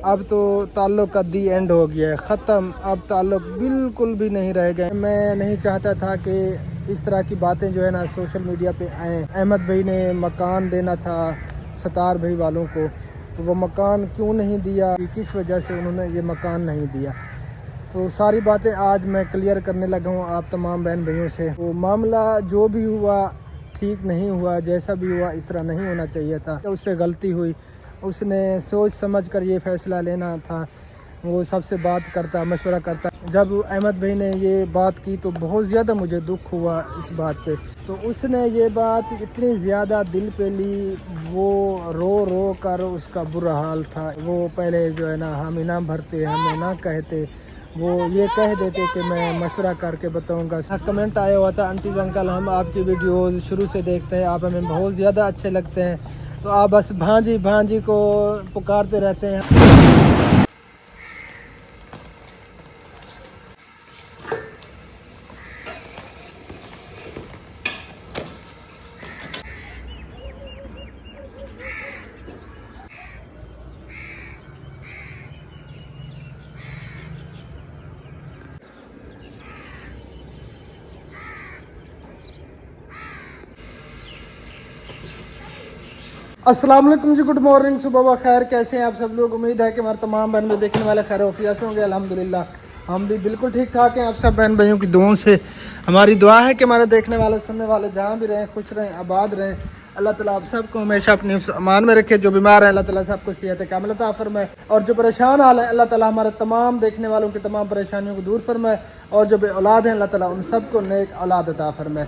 اب تو تعلق کا دی اینڈ ہو گیا ہے، ختم، اب تعلق بالکل بھی نہیں رہ گئے۔ میں نہیں چاہتا تھا کہ اس طرح کی باتیں جو ہے نا سوشل میڈیا پہ آئیں۔ احمد بھائی نے مکان دینا تھا ستار بھائی والوں کو، تو وہ مکان کیوں نہیں دیا، کس وجہ سے انہوں نے یہ مکان نہیں دیا، تو ساری باتیں آج میں کلیئر کرنے لگا ہوں آپ تمام بہن بھائیوں سے۔ تو معاملہ جو بھی ہوا ٹھیک نہیں ہوا، جیسا بھی ہوا اس طرح نہیں ہونا چاہیے تھا، اس سے غلطی ہوئی، اس نے سوچ سمجھ کر یہ فیصلہ لینا تھا، وہ سب سے بات کرتا، مشورہ کرتا۔ جب احمد بھائی نے یہ بات کی تو بہت زیادہ مجھے دکھ ہوا اس بات پہ، تو اس نے یہ بات اتنی زیادہ دل پہ لی، وہ رو رو کر اس کا برا حال تھا۔ وہ پہلے جو ہے نا ہمیں نہ بھرتے، ہمیں نہ کہتے، وہ یہ کہہ دیتے کہ میں مشورہ کر کے بتاؤں گا۔ کمنٹ آیا ہوا تھا، انٹیز انکل ہم آپ کی ویڈیوز شروع سے دیکھتے ہیں، آپ ہمیں بہت زیادہ اچھے لگتے ہیں، تو آپ بس بھانجی بھانجی کو پکارتے رہتے ہیں۔ السلام علیکم جی، گڈ مارننگ، صبح بخیر، کیسے ہیں آپ سب لوگ؟ امید ہے کہ ہمارے تمام بہن بھائی دیکھنے والے خیر وفیت ہوں گے۔ الحمدللہ ہم بھی بالکل ٹھیک ٹھاک ہیں، آپ سب بہن بھائیوں کی دعاؤں سے ہماری دعا ہے کہ ہمارے دیکھنے والے سننے والے جہاں بھی رہیں خوش رہیں آباد رہیں۔ اللہ تعالیٰ آپ سب کو ہمیشہ اپنے امان میں رکھے، جو بیمار ہیں اللہ تعالیٰ سب کو صحت کاملہ عطا فرمائے، اور جو پریشان حال ہیں اللہ تعالیٰ ہمارے تمام دیکھنے والوں کی تمام پریشانیوں کو دور فرمائے، اور جو بے اولاد ہیں اللہ تعالیٰ ان سب کو نیک اولاد عطا فرمائے۔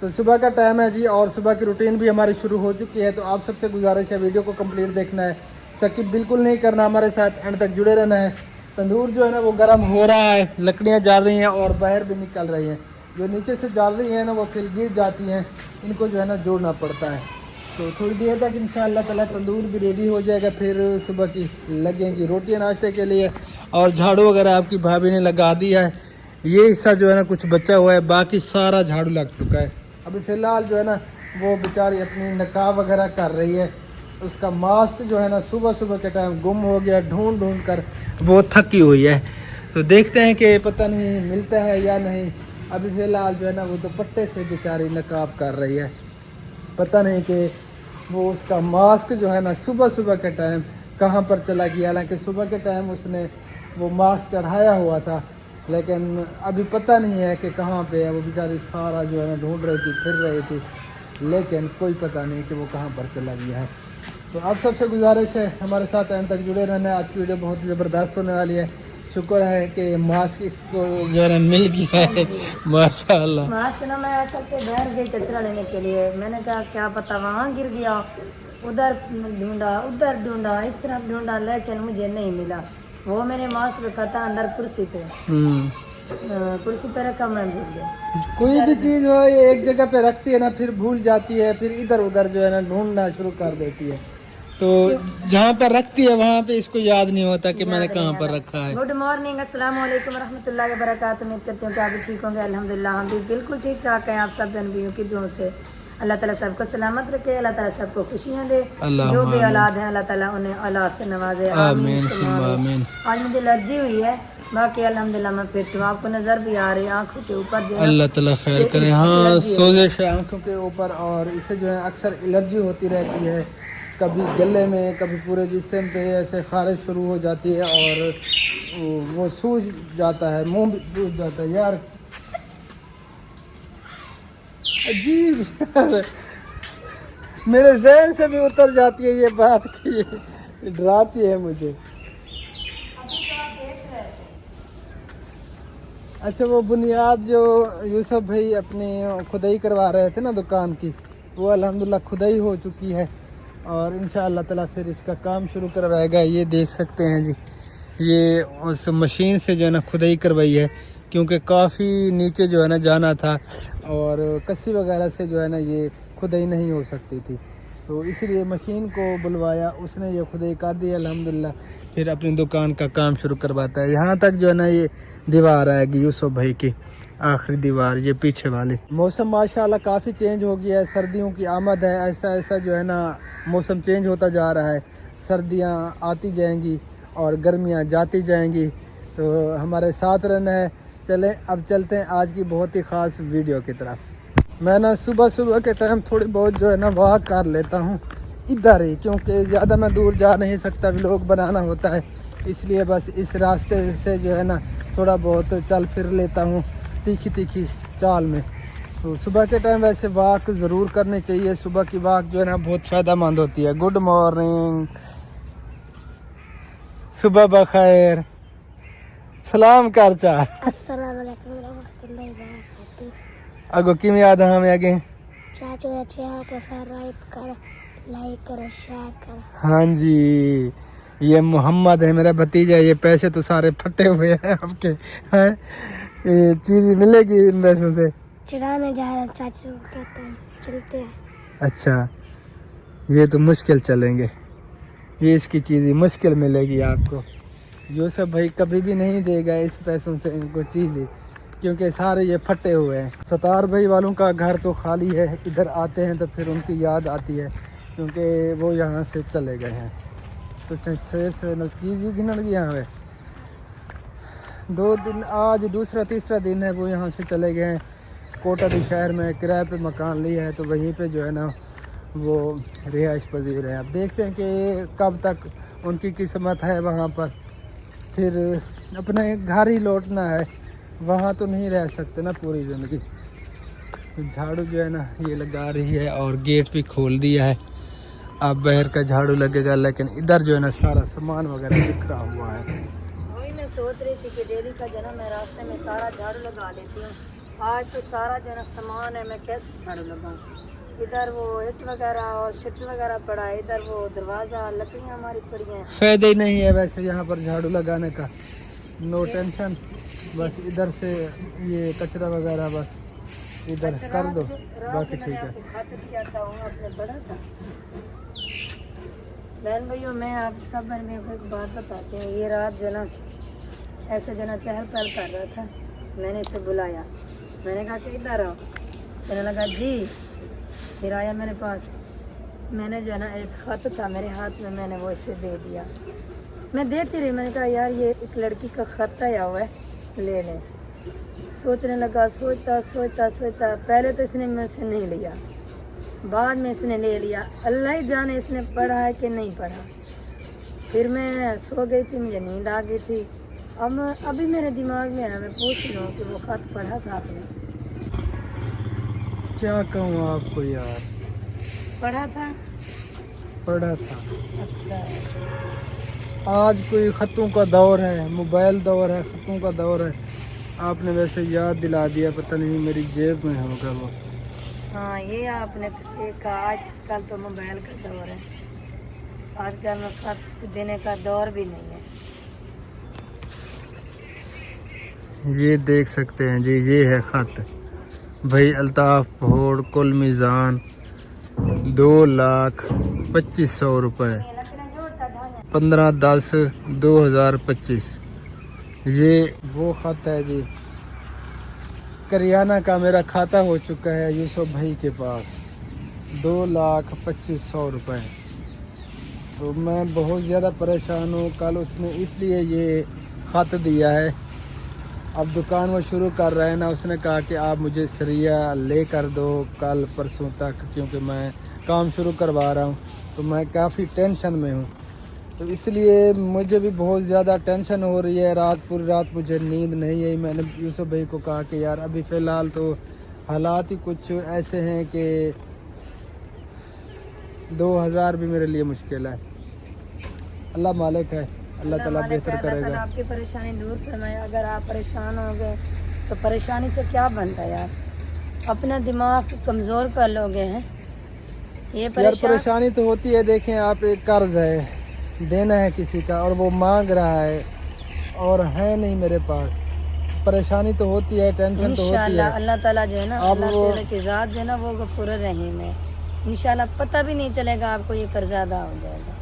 تو صبح کا ٹائم ہے جی، اور صبح کی روٹین بھی ہماری شروع ہو چکی ہے، تو آپ سب سے گزارش ہے ویڈیو کو کمپلیٹ دیکھنا ہے، سکپ بالکل نہیں کرنا، ہمارے ساتھ اینڈ تک جڑے رہنا ہے۔ تندور جو ہے نا وہ گرم ہو رہا ہے، لکڑیاں جل رہی ہیں اور باہر بھی نکل رہی ہیں، جو نیچے سے جل رہی ہیں نا وہ پھر گر جاتی ہیں، ان کو جو ہے نا جوڑنا پڑتا ہے۔ تو تھوڑی دیر تک انشاءاللہ تعالیٰ تندور بھی ریڈی ہو جائے گا، پھر صبح کی لگیں گی روٹیاں ناشتے کے لیے، اور جھاڑو وغیرہ آپ کی بھابھی نے لگا دیا ہے۔ یہ حصہ جو ہے نا کچھ بچا ہوا ہے، باقی سارا جھاڑو لگ چکا ہے۔ ابھی فی الحال جو ہے نا وہ بیچاری اپنی نقاب وغیرہ کر رہی ہے، اس کا ماسک جو ہے نا صبح صبح کے ٹائم گم ہو گیا، ڈھونڈ ڈھونڈ کر وہ تھکی ہوئی ہے، تو دیکھتے ہیں کہ پتہ نہیں ملتا ہے یا نہیں۔ ابھی فی الحال جو ہے نا وہ دوپٹے سے بیچاری نقاب کر رہی ہے، پتہ نہیں کہ وہ اس کا ماسک جو ہے نا صبح صبح کے ٹائم کہاں پر چلا گیا، حالانکہ صبح کے ٹائم اس نے وہ ماسک چڑھایا ہوا تھا، لیکن ابھی پتہ نہیں ہے کہ کہاں پہ ہے۔ وہ بیچاری سارا جو ہے نا ڈھونڈ رہی تھی، پھر رہی تھی، لیکن کوئی پتہ نہیں کہ وہ کہاں پر چلا گیا ہے۔ تو آپ سب سے گزارش ہے ہمارے ساتھ اینڈ تک جڑے رہنا ہے، آج کی ویڈیو بہت زبردست ہونے والی ہے۔ شکر ہے کہ ماسک اس کو جو ہے نا مل گیا ہے، ماشاء اللہ۔ ماسک نا میں اصل کے باہر گئی کچرا لینے کے لیے، میں نے کہا کیا پتہ وہاں گر گیا، ادھر ڈھونڈا ادھر ڈھونڈا اس طرح ڈھونڈا، لیکن مجھے نہیں ملا۔ وہ میں نے ماسک رکھا تھا اندر کرسی پہ، کرسی پہ رکھا، میں بھول گیا۔ کوئی بھی چیز ہو یہ ایک جگہ پہ رکھتی ہے نا پھر بھول جاتی ہے، پھر ادھر ادھر جو ہے نا ڈھونڈنا شروع کر دیتی ہے، تو جہاں پر رکھتی ہے وہاں پہ اس کو یاد نہیں ہوتا کہ میں نے کہاں پر رکھا ہے۔ گڈ مارننگ، السلام علیکم ورحمۃ اللہ وبرکاتہ، امید کرتی ہوں کہ آپ بھی ٹھیک ہوں گے۔ الحمدللہ ہم بھی بالکل ٹھیک ٹھاک ہیں، آپ سب بہن بھائیوں کی دعاؤں سے اللہ تعالیٰ سب کو سلامت رکھے، اللہ تعالیٰ سب کو خوشیاں دے، جو بھی اولاد ہیں اللہ تعالیٰ انہیں اولاد سے نوازے، آمین ثم آمین۔ آج مجھے الرجی ہوئی ہے، باقی الحمدللہ میں فٹ ہوں، آپ کو نظر بھی آ رہی ہے آنکھوں کے اوپر جو ہے، اللہ تعالیٰ خیر کرے۔ ہاں سوزش ہے آنکھوں کے اوپر، اور اسے جو ہے اکثر الرجی ہوتی رہتی ہے، کبھی گلے میں کبھی پورے جسم پہ ایسے خارش شروع ہو جاتی ہے، اور وہ سوج جاتا ہے، منہ بھی سوج جاتا ہے۔ یار عجیب میرے ذہن سے بھی اتر جاتی ہے یہ بات، کی ڈراتی ہے مجھے۔ اچھا وہ بنیاد جو یوسف بھائی اپنی کھدائی کروا رہے تھے نا دکان کی، وہ الحمدللہ کھدائی ہو چکی ہے، اور انشاءاللہ تعالیٰ پھر اس کا کام شروع کروائے گا۔ یہ دیکھ سکتے ہیں جی، یہ اس مشین سے جو ہے نا کھدائی کروائی ہے، کیونکہ کافی نیچے جو ہے نا جانا تھا، اور کسی وغیرہ سے جو ہے نا یہ کھدائی نہیں ہو سکتی تھی، تو اسی لیے مشین کو بلوایا، اس نے یہ کھدائی کر دی الحمدللہ، پھر اپنی دکان کا کام شروع کرواتا ہے۔ یہاں تک جو ہے نا یہ دیوار آئے گی یوسف بھائی کی، آخری دیوار یہ پیچھے والی۔ موسم ماشاءاللہ کافی چینج ہو گیا ہے، سردیوں کی آمد ہے، ایسا ایسا جو ہے نا موسم چینج ہوتا جا رہا ہے، سردیاں آتی جائیں گی، और गर्मियाँ जाती जाएंगी, तो हमारे साथ रहना है। चलें अब चलते हैं आज की बहुत ही ख़ास वीडियो की तरफ। मैं ना सुबह सुबह के टाइम थोड़ी बहुत जो है ना वॉक कर लेता हूँ इधर ही, क्योंकि ज़्यादा मैं दूर जा नहीं सकता, व्लॉग बनाना होता है, इसलिए बस इस रास्ते से जो है ना थोड़ा बहुत चल फिर लेता हूँ तीखी तीखी चाल में। तो सुबह के टाइम वैसे वॉक ज़रूर करनी चाहिए, सुबह की वॉक जो है ना बहुत फ़ायदेमंद होती है। गुड मॉर्निंग, सुबह बखैर, सलाम कर चा अस्सलाम वालेकुम रहमतुल्लाहि व बरकातुहू। अगो किम याद है हमें आगे चाचू अच्छे हाथ को सब्सक्राइब करो, लाइक करो, शेयर करो। हाँ जी, ये मोहम्मद है मेरा भतीजा। ये पैसे तो सारे फटे हुए हैं आपके हैं, ये चीज़ मिलेगी इन पैसों से। चुराने जा रहे चाचू कहते हैं चलते हैं। अच्छा, ये तो मुश्किल चलेंगे, ये इसकी चीज़ मुश्किल मिलेगी आपको। यूसुफ भाई कभी भी नहीं देगा इस पैसों से इनको चीज़ें, क्योंकि सारे ये फटे हुए हैं। सतार भाई वालों का घर तो खाली है, इधर आते हैं तो फिर उनकी याद आती है, क्योंकि वो यहाँ से चले गए हैं। तो सवेरे चीज़ ही गिन गया है। 2 दिन, आज दूसरा तीसरा दिन है वो यहाँ से चले गए हैं। कोटाडी शहर में किराए पे मकान लिया है, तो वहीं पे जो है ना वो रिहाइश पजीर है। अब देखते हैं कि कब तक उनकी किस्मत है वहाँ पर, फिर अपने घर ही लौटना है, वहाँ तो नहीं रह सकते ना पूरी ज़िंदगी। तो झाड़ू जो है ना ये लगा रही है और गेट भी खोल दिया है। अब बाहर का झाड़ू लगेगा, लेकिन इधर जो है ना सारा सामान वगैरह बिखरा हुआ है। वही मैं सोच रही थी कि डेली का जो है ना मैं रास्ते में सारा झाड़ू लगा लेती हूँ। आज तो सारा जो है ना सामान है, मैं कैसे झाड़ू लगाऊँ। इधर वो ईंट वगैरह और शटर वगैरह पड़ा है, इधर वो दरवाज़ा लकड़ियाँ हमारी पड़ी हैं। फायदा ही नहीं है वैसे यहाँ पर झाड़ू लगाने का, नो टेंशन। बस इधर से ये कचरा वगैरह बस इधर कर दो, बाकी ठीक है। खातिर किया था वो आपने पढ़ा था। बहन भाइयों, मैं आप सब बहन भाइयों को एक बात बताती हूँ। ये रात जो ना ऐसे जो ना चहल पहल कर रहा था, मैंने इसे बुलाया, मैंने कहा कि इधर आओ। कहने लगा जी, फिर आया मेरे पास। मैंने जो है ना एक ख़त था मेरे हाथ में, मैंने वो इसे दे दिया। मैं देती रही, मैंने कहा यार ये एक लड़की का ख़त आया हुआ है, ले लें। सोचने लगा, सोचता सोचता सोचता, पहले तो इसने मेरे से नहीं लिया, बाद में इसने ले लिया। अल्लाह ही जाने इसने पढ़ा है कि नहीं पढ़ा। फिर मैं सो गई थी, मुझे नींद आ गई थी। अब अभी मेरे दिमाग में आया, मैं पूछ रही हूँ कि वो ख़त पढ़ा था आपने? क्या कहूँ आपको यार, पढ़ा था। पढ़ा था। अच्छा, आज कोई ख़तों का दौर है, मोबाइल दौर है, ख़तों का दौर है। आपने वैसे याद दिला दिया, पता नहीं मेरी जेब में होगा वो। हाँ ये आपने सीखा। आजकल तो मोबाइल का दौर है, आजकल में खत देने का दौर भी नहीं है। ये देख सकते हैं जी, ये है ख़त भाई अल्ताफ़ पहोड़, कुल मीज़ान 2,25,000 रुपये, 15/10/2025। ये वो ख़त है जी। करियाना का मेरा खाता हो चुका है यूसुफ भाई के पास, 2,25,000 रुपये। तो मैं बहुत ज़्यादा परेशान हूँ। कल उसने इसलिए ये ख़त दिया है, अब दुकान वो शुरू कर रहे हैं ना, उसने कहा कि आप मुझे सरिया ले कर दो कल परसों तक, क्योंकि मैं काम शुरू करवा रहा हूँ। तो मैं काफ़ी टेंशन में हूँ, तो इसलिए मुझे भी बहुत ज़्यादा टेंशन हो रही है। पूरी रात मुझे नींद नहीं आई। मैंने यूसुफ भाई को कहा कि यार अभी फ़िलहाल तो हालात ही कुछ ऐसे हैं कि 2,000 भी मेरे लिए मुश्किल है। अल्लाह मालिक है, अल्लाह ताला बेहतर करेगा। आपकी परेशानी दूर फरमाए। अगर आप परेशान हो गए तो परेशानी से क्या बनता है यार, अपना दिमाग कमज़ोर कर लोगे हैं। ये यार परेशानी तो होती है। देखें आप, एक कर्ज है, देना है किसी का, और वो मांग रहा है और है नहीं मेरे पास। परेशानी तो होती है, टेंशन तो होती है। अल्लाह ताला जो है ना, आप अल्लाह ताला की ज़ात जो है ना वो गफूर रहीम है। इंशाल्लाह पता भी नहीं चलेगा आपको, ये कर्जा अदा हो जाएगा।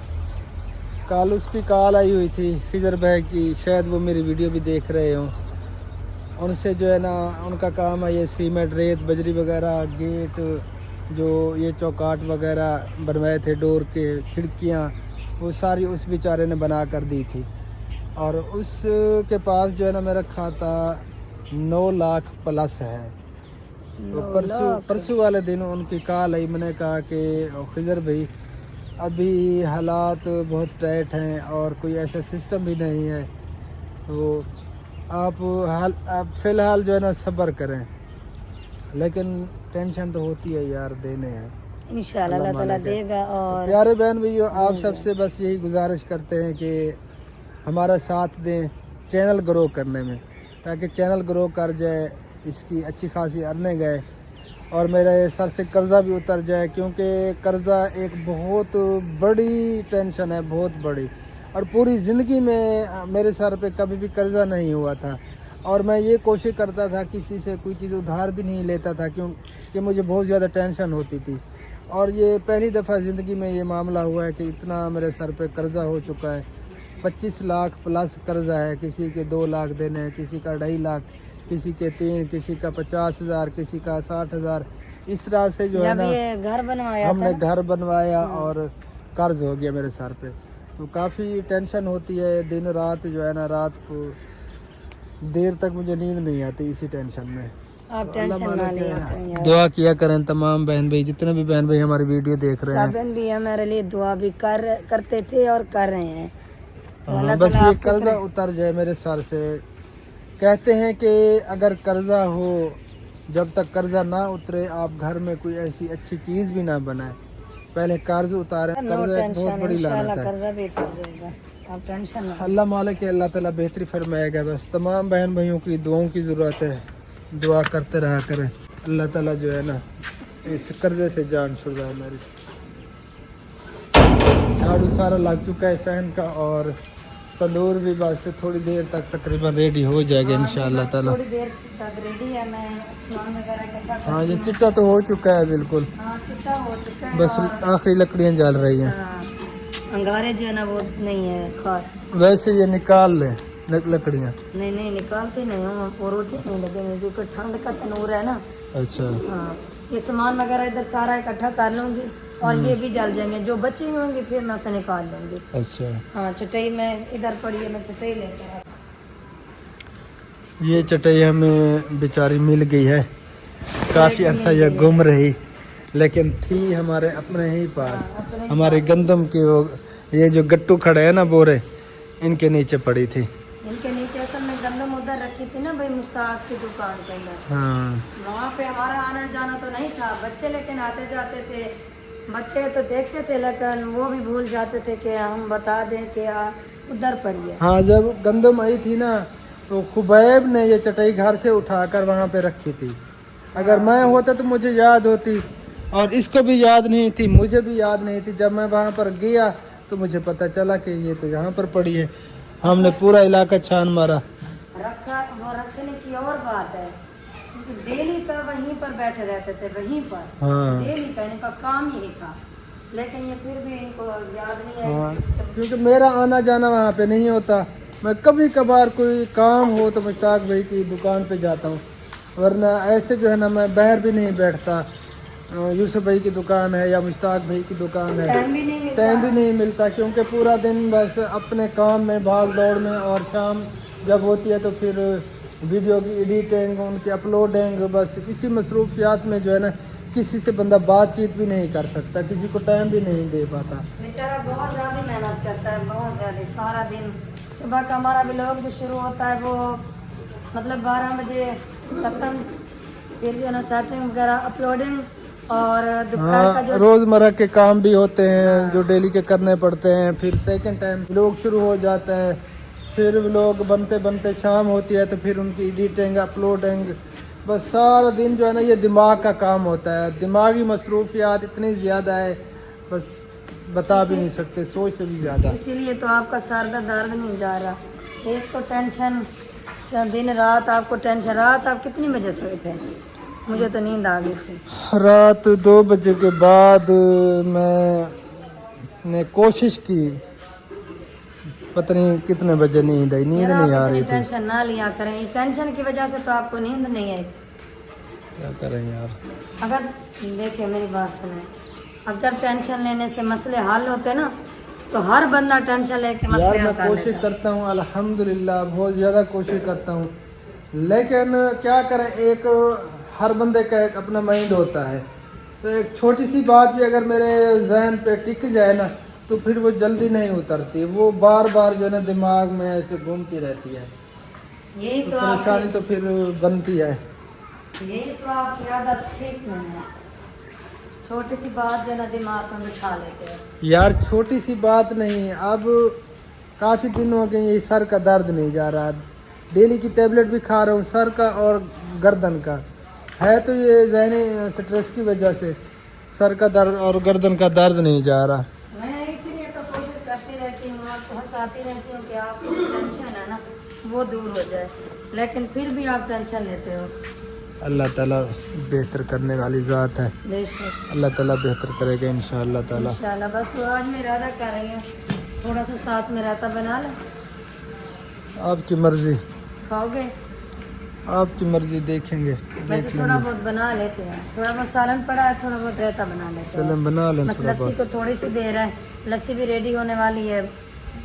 कल उसकी कॉल आई हुई थी खिजर भाई की, शायद वो मेरी वीडियो भी देख रहे हों। उनसे जो है ना, उनका काम है ये सीमेंट, रेत, बजरी वगैरह, गेट, जो ये चौकाट वगैरह बनवाए थे, डोर के, खिड़कियाँ, वो सारी उस बेचारे ने बना कर दी थी। اور اس کے پاس جو ہے نا میرا کھاتا 9 لاکھ پلس ہے. تو پرسوں والے دن ان کی کال آئی, میں نے کہا کہ خضر بھائی ابھی حالات بہت ٹائٹ ہیں اور کوئی ایسا سسٹم بھی نہیں ہے, تو آپ فی الحال جو ہے نا صبر کریں, لیکن ٹینشن تو ہوتی ہے یار, دینے ہیں انشاءاللہ اللہ تعالیٰ دے گا. اور پیارے بہن بھائیو, آپ سب سے بس یہی گزارش کرتے ہیں کہ ہمارا ساتھ دیں چینل گرو کرنے میں, تاکہ چینل گرو کر جائے, اس کی اچھی خاصی ارننگ ہے اور میرے سر سے قرضہ بھی اتر جائے, کیونکہ قرضہ ایک بہت بڑی ٹینشن ہے, بہت بڑی. اور پوری زندگی میں میرے سر پہ کبھی بھی قرضہ نہیں ہوا تھا, اور میں یہ کوشش کرتا تھا کسی سے کوئی چیز ادھار بھی نہیں لیتا تھا, کیونکہ مجھے بہت زیادہ ٹینشن ہوتی تھی. اور یہ پہلی دفعہ زندگی میں یہ معاملہ ہوا ہے کہ اتنا میرے سر پہ قرضہ ہو چکا ہے. 25 لاکھ پلس قرضہ ہے, کسی کے 2 لاکھ دینے ہیں, کسی کا 2.5 لاکھ, کسی کے 3, کسی کا 50,000, کسی کا 60,000. اس طرح سے جو ہے جب نا یہ گھر بنوایا ہم نے تھا گھر بنوایا اور قرض ہو گیا میرے سر پہ, تو کافی ٹینشن ہوتی ہے. دن رات جو ہے نا, رات کو دیر تک مجھے نیند نہیں آتی اسی ٹینشن میں. آپ ٹینشن نہ لیا کریں یار. دعا کیا کریں تمام بہن بھائی, جتنے بھی بہن بھائی ہماری ویڈیو دیکھ رہے ہیں. سابن بھی ہمارے لیے دعا بھی کرتے تھے اور کر رہے ہیں. ہاں, بس یہ قرضہ اتر جائے میرے سر سے. کہتے ہیں کہ اگر قرضہ ہو, جب تک قرضہ نہ اترے آپ گھر میں کوئی ایسی اچھی چیز بھی نہ بنائیں, پہلے قرض اتاریں. قرضہ ایک بہت بڑی لعنت ہے. قرضہ بھی اتر جائے گا, آپ ٹینشن نہ. اللہ مالک ہے, اللہ تعالیٰ بہتری فرمائے گا. بس تمام بہن بھائیوں کی دعاؤں کی ضرورت ہے, دعا کرتے رہا کریں. اللہ تعالیٰ جو ہے نا اس قرضے سے جان چھڑائے میری. جھاڑو سارا لگ چکا ہے صحن کا, اور تندور بھی بس تھوڑی دیر تک تقریباً ریڈی ہو جائے گا انشاءاللہ تعالیٰ. تھوڑی دیر تک ریڈی ہے. میں سامان وغیرہ اکٹھا کر ہاں, یہ چٹا تو ہو چکا ہے بالکل, ہاں چٹا ہو چکا ہے. بس آخری لکڑیاں جل رہی ہیں. ہاں, انگارے جو ہے نا وہ نہیں ہے خاص. ویسے یہ نکال لیں لکڑیاں. نہیں نکالتے نہیں ہوں, اور روٹی نہیں لگے گی کیونکہ ٹھنڈ کا تنور ہے نا. اچھا, ہاں, یہ سامان وغیرہ ادھر سارا اکٹھا کر لوں گی, اور یہ بھی جل جائیں گے. جو بچے ہوں گے پھر میں اسے نکال لوں گی. اچھا. ہاں, چٹائی میں ادھر پڑی ہے, میں چٹائی لے کر. یہ چٹائی ہمیں بیچاری مل گئی ہے, کافی عرصہ یہ گم رہی, لیکن تھی ہمارے اپنے ہی پاس. ہمارے گندم کے وہ یہ جو گٹو کھڑے ہیں نا بورے, ان کے نیچے پڑی تھی. ان کے نیچے اصل میں گندم ادھر رکھی تھی نا بھائی مشتاق کی دکان کے اندر. ہاں, وہاں پہ ہمارا آنا جانا تو نہیں تھا, بچے لیکن آتے جاتے تھے. بچے تو دیکھتے تھے لیکن وہ بھی بھول جاتے تھے کہ ہم بتا دیں کہ ادھر پڑی ہے. ہاں, جب گندم آئی تھی نا تو خبیب نے یہ چٹائی گھر سے اٹھا کر وہاں پہ رکھی تھی. اگر میں ہوتا تو مجھے یاد ہوتی, اور اس کو بھی یاد نہیں تھی, مجھے بھی یاد نہیں تھی. جب میں وہاں پر گیا تو مجھے پتہ چلا کہ یہ تو یہاں پر پڑی ہے. ہم نے پورا علاقہ چھان مارا. رکھا, وہ رکھنے کی اور بات ہے, ڈیلی کا وہیں پر بیٹھے رہتے تھے, وہیں پر. ہاں, ڈیلی کا ان کا کام یہی تھا, لیکن یہ پھر بھی ان کو یاد نہیں ہے. ہاں, کیونکہ میرا آنا جانا وہاں پہ نہیں ہوتا. میں کبھی کبھار کوئی کام ہو تو مشتاق بھائی کی دکان پہ جاتا ہوں, ورنہ ایسے جو ہے نا میں باہر بھی نہیں بیٹھتا. یوسف بھائی کی دکان ہے یا مشتاق بھائی کی دکان ہے, ٹائم بھی نہیں ملتا, کیونکہ پورا دن بس اپنے کام میں بھاگ دوڑ میں, اور شام جب ہوتی ہے تو پھر ویڈیو کی ایڈیٹنگ, ان کی اپلوڈنگ, بس اسی مصروفیات میں جو ہے نا کسی سے بندہ بات چیت بھی نہیں کر سکتا, کسی کو ٹائم بھی نہیں دے پاتا. بیچارہ بہت زیادہ محنت کرتا ہے, بہت زیادہ. سارا دن صبح کا ہمارا ولاگ بھی شروع ہوتا ہے, وہ مطلب 12 بجے ختم, پھر جو ہے نا سیٹنگ وغیرہ, اپلوڈنگ, اور دوپہر کا جو روزمرہ کے کام بھی ہوتے ہیں جو ڈیلی کے کرنے پڑتے ہیں. پھر سیکنڈ ٹائم ولاگ شروع ہو جاتا ہے, پھر ولاگ بنتے بنتے شام ہوتی ہے, تو پھر ان کی ایڈیٹنگ, اپلوڈنگ, بس سارا دن جو ہے نا یہ دماغ کا کام ہوتا ہے. دماغی مصروفیات اتنی زیادہ ہے, بس بتا بھی نہیں سکتے, سوچ سے بھی زیادہ. اسی لیے تو آپ کا سر درد نہیں جا رہا. ایک تو ٹینشن, دن رات آپ کو ٹینشن. رات آپ کتنی بجے سوئے تھے؟ مجھے تو نیند آ گئی تھی. رات 2 بجے کے بعد میں نے کوشش کی, پتہ نہیں کتنے بجے نیند آئی, نیند نہیں آ رہی تھی. ٹینشن نہ لیا کریں, ٹینشن کی وجہ سے تو آپ کو نیند نہیں آئی. کیا کریں یار. اگر دیکھیں میری بات سنیں, اگر ٹینشن لینے سے مسئلے حل ہوتے نا तो हर बंदा टेंशन लेके यार मसले मैं हल कर कोशिश लेता है। करता हूँ अल्हम्दुलिल्लाह, बहुत ज़्यादा कोशिश करता हूँ, लेकिन क्या करें, एक हर बंदे का एक अपना माइंड होता है। तो एक छोटी सी बात भी अगर मेरे जहन पे टिक जाए ना, तो फिर वो जल्दी नहीं उतरती, वो बार बार जो है ना दिमाग में ऐसे घूमती रहती है, यही तो तो परेशानी आपकी तो फिर बनती है। यही तो आपकी आदत ठीक नहीं है, छोटी सी बात जो ना दिमाग में बिठा लेते हैं। यार छोटी सी बात नहीं, अब काफ़ी दिन हो गए ये सर का दर्द नहीं जा रहा, डेली की टेबलेट भी खा रहा हूँ सर का और गर्दन का, है तो ये ज़हनी स्ट्रेस की वजह से सर का दर्द और गर्दन का दर्द नहीं जा रहा। मैं इसीलिए तो कोशिश करती रहती हूँ, आपको हंसाती रहती हूँ कि आपको टेंशन है ना वो दूर हो जाए, लेकिन फिर भी आप टेंशन लेते हो। अल्लाह ताला बेहतर करने वाली ज़ात है, बेशक अल्लाह ताला बेहतर करेगा इंशाअल्लाह ताला। इंशाल्लाह। बस तो आज मैं इरादा कर रही हूँ थोड़ा सा साथ में रायता बना ले, आपकी मर्ज़ी, खाओगे? आपकी मर्ज़ी, देखेंगे वैसे देख थोड़ा लेंगे। बहुत बना लेते हैं, थोड़ा बहुत सालन पड़ा है, थोड़ा बहुत रायता बना लेते हैं। चलें बना लें बस थोड़ा लस्सी बहुत। को थोड़ी सी देर है, लस्सी भी रेडी होने वाली है,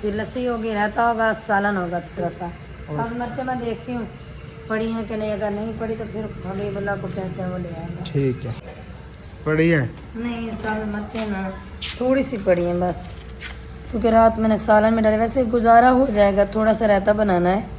फिर लस्सी होगी, रायता होगा, सालन होगा थोड़ा सा। सब मिर्चें मैं देखती हूँ पड़ी हैं कि नहीं, अगर नहीं पड़ी तो फिर हबीबुल्लाह को कहते हैं वो ले आएगा। ठीक है, बढ़िया है। नहीं सब मिर्चें ना थोड़ी सी पड़ी हैं बस, क्योंकि रात मैंने सालन में डाले, वैसे गुजारा हो जाएगा, थोड़ा सा रायता बनाना है।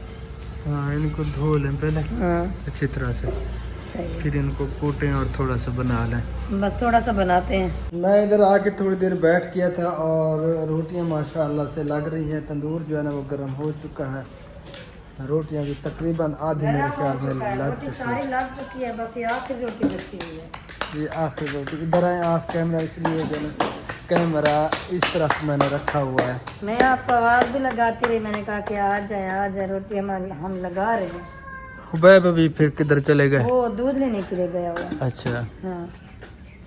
हाँ इनको धो लें पहले हाँ अच्छी तरह से, सही है, फिर इनको कूटें और थोड़ा सा बना लें। बस थोड़ा सा बनाते हैं। मैं इधर आके थोड़ी देर बैठ गया था और रोटियां माशाल्लाह से लग रही हैं, तंदूर जो है ना वो गर्म हो चुका है, रोटियां भी तकरीबन आधी मेरे ख्याल में लग रोटी चुकी सारी लग चुकी है, बस ये आखिरी रोटी बची हुई है। है। ये आखिरी रोटी इधर आए ऑफ कैमरा, इसलिए जो है ना कैमरा इस तरफ मैंने रखा हुआ है। मैं आपको आवाज़ भी लगाती रही, मैंने कहा कि आ जाए रोटी हम लगा रहे हैं। हुबैब अभी फिर किधर चले गए? वो दूध लेने के लिए गया हुआ है। अच्छा, हाँ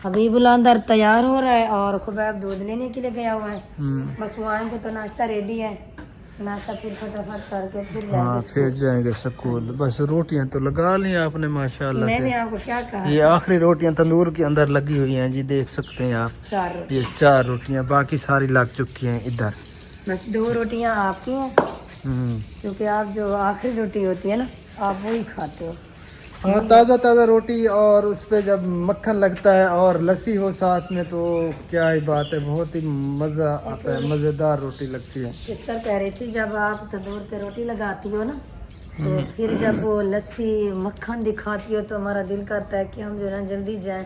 हबीबुल्लाह अंदर तैयार हो रहा है और खुबैब दूध लेने के लिए गया हुआ है। बस वो आएंगे तो नाश्ता रेडी है, नाश्ता फिर फटाफट करके फिर हाँ जाएंगे। फिर जाएंगे स्कूल। बस रोटियां तो लगा ली आपने माशाल्लाह मैंने से। आपको क्या कहा, ये आखिरी रोटियां तंदूर के अंदर लगी हुई हैं जी, देख सकते हैं आप। 4 रोटी, ये 4 रोटियां, बाकी सारी लग चुकी हैं इधर। बस 2 रोटियां आपकी हैं, क्योंकि आप जो आखिरी रोटी होती है ना आप वही खाते हो। हाँ ताज़ा ताज़ा रोटी और उस पे जब मक्खन लगता है और लस्सी हो साथ में तो क्या ही बात है, बहुत ही मज़ा आता है, मज़ेदार रोटी लगती है। सिस्टर कह रही थी जब आप तंदूर पे रोटी लगाती हो ना तो फिर जब वो लस्सी मक्खन दिखाती हो तो हमारा दिल करता है कि हम जो है ना जल्दी जाएं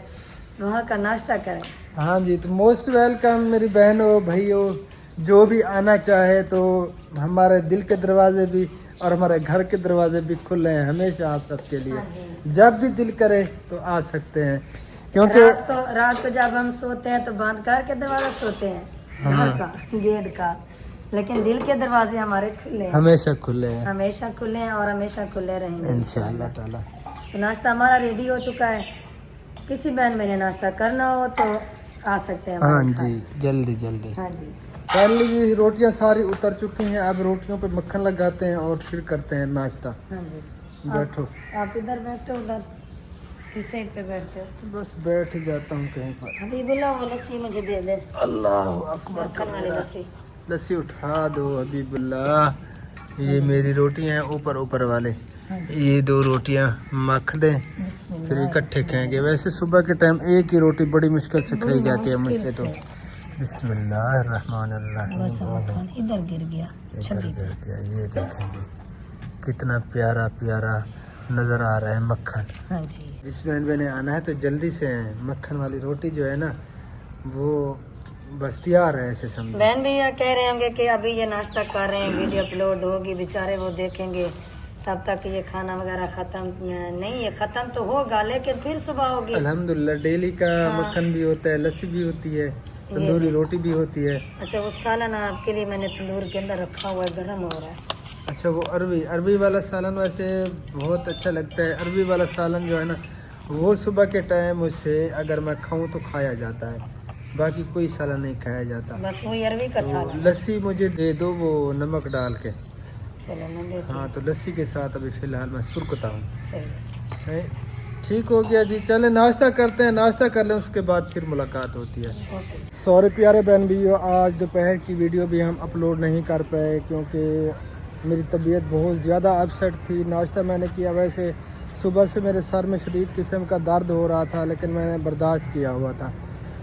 वहाँ का नाश्ता करें। हाँ जी, तो मोस्ट वेलकम मेरी बहनों भाइयों, जो भी आना चाहे तो हमारे दिल के दरवाजे भी और हमारे घर के दरवाजे भी खुले हैं हमेशा आप सबके लिए। हाँ जी। जब भी दिल करे तो आ सकते हैं, क्योंकि रात को जब हम सोते हैं तो बंद करके दरवाजा सोते हैं घर का गेट का, लेकिन दिल के दरवाजे हमारे खुले हैं, हमेशा खुले हैं हमेशा खुले हैं और हमेशा खुले रहेंगे इंशाअल्लाह ताला। तो नाश्ता हमारा रेडी हो चुका है, किसी बहन में नाश्ता करना हो तो आ सकते हैं हाँ हमारे जी, जल्दी जल्दी। घर। हाँ जी, पहले जी रोटियां सारी उतर चुकी हैं, अब रोटियों पे मक्खन लगाते हैं और फिर करते हैं नाश्ता। हाँ जी। बैठो, आप इधर बैठते हो, उधर किस साइड पे बैठते हो? बस बैठ ही जाता हूँ कहीं पर। हबीबुल्लाह वो लस्सी मुझे दे दे, अल्लाह अकबर मक्खन वाली कबीरा। लस्सी। लस्सी उठा दो हबीबुल्लाह। ये मेरी रोटियां हैं ऊपर ऊपर वाले, हाँ ये 2 रोटियां मख दें फिर बिस्मिल्लाह। इकट्ठे खाएंगे। वैसे सुबह के टाइम एक ही रोटी बड़ी मुश्किल से खाई जाती है मुझसे तो। बिस्मिल्लाहिर्रहमानिर्रहीम। बस मक्खन इधर गिर गया इधर छली पे। गिर गया, ये देखें जी कितना प्यारा प्यारा नज़र आ रहा है मक्खन। हाँ जी, जिस बहन ने आना है तो जल्दी से आए, मक्खन वाली रोटी जो है ना वो बस तैयार है ऐसे समझो। बहन भैया कह रहे होंगे कि अभी ये नाश्ता कर रहे हैं, वीडियो अपलोड होगी, बेचारे वो देखेंगे तब तक ये खाना वगैरह खत्म नहीं है। खत्म तो होगा लेकिन फिर सुबह होगी। अल्हम्दुलिल्लाह डेली का मक्खन भी होता है, लस्सी भी होती है, तंदूरी रोटी भी होती है। अच्छा वो सालन आपके लिए मैंने तंदूर के अंदर रखा हुआ है, गर्म हो रहा है। अच्छा वो अरबी वाला सालन वैसे बहुत अच्छा लगता है। अरबी वाला सालन जो है ना वो सुबह के टाइम उससे अगर मैं खाऊं तो खाया जाता है, बाकी कोई सालन नहीं खाया जाता। बस वही अरबी का तो सालन। लस्सी मुझे दे दो वो नमक डाल के। चलो मैं देती हाँ तो लस्सी के साथ अभी फ़िलहाल मैं सुरकता हूँ। हूँ। सही है। सही। ठीक हो गया जी, चले नाश्ता करते हैं, नाश्ता कर लें उसके बाद फिर मुलाकात होती है। सॉरी प्यारे बहन भैया, आज दोपहर की वीडियो भी हम अपलोड नहीं कर पाए क्योंकि मेरी तबीयत बहुत ज़्यादा अपसेट थी। नाश्ता मैंने किया, वैसे सुबह से मेरे सर में शदीद किस्म का दर्द हो रहा था लेकिन मैंने बर्दाश्त किया हुआ था।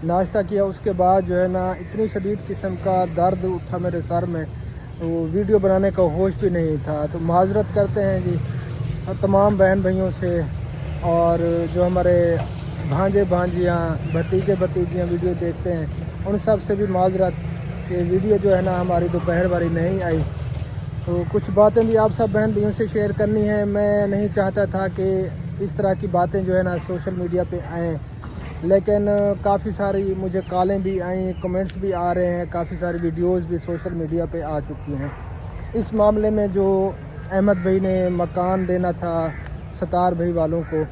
नाश्ता किया उसके बाद जो है ना इतनी शदीद किस्म का दर्द उठा मेरे सर में, तो वीडियो बनाने का होश भी नहीं था। तो माजरत करते हैं जी तमाम बहन भाइयों से, और जो हमारे भांजे भांजियाँ भतीजे भतीजियाँ वीडियो देखते हैं उन सब से भी माजरत कि वीडियो जो है ना हमारी दोपहर वाली नहीं आई। तो कुछ बातें भी आप सब बहन भाइयों से शेयर करनी है। मैं नहीं चाहता था कि इस तरह की बातें जो है ना सोशल मीडिया पे आएँ, लेकिन काफ़ी सारी मुझे कॉलें भी आई, कमेंट्स भी आ रहे हैं, काफ़ी सारी वीडियोस भी सोशल मीडिया पे आ चुकी हैं इस मामले में। जो अहमद भाई ने मकान देना था सतार भाई वालों को,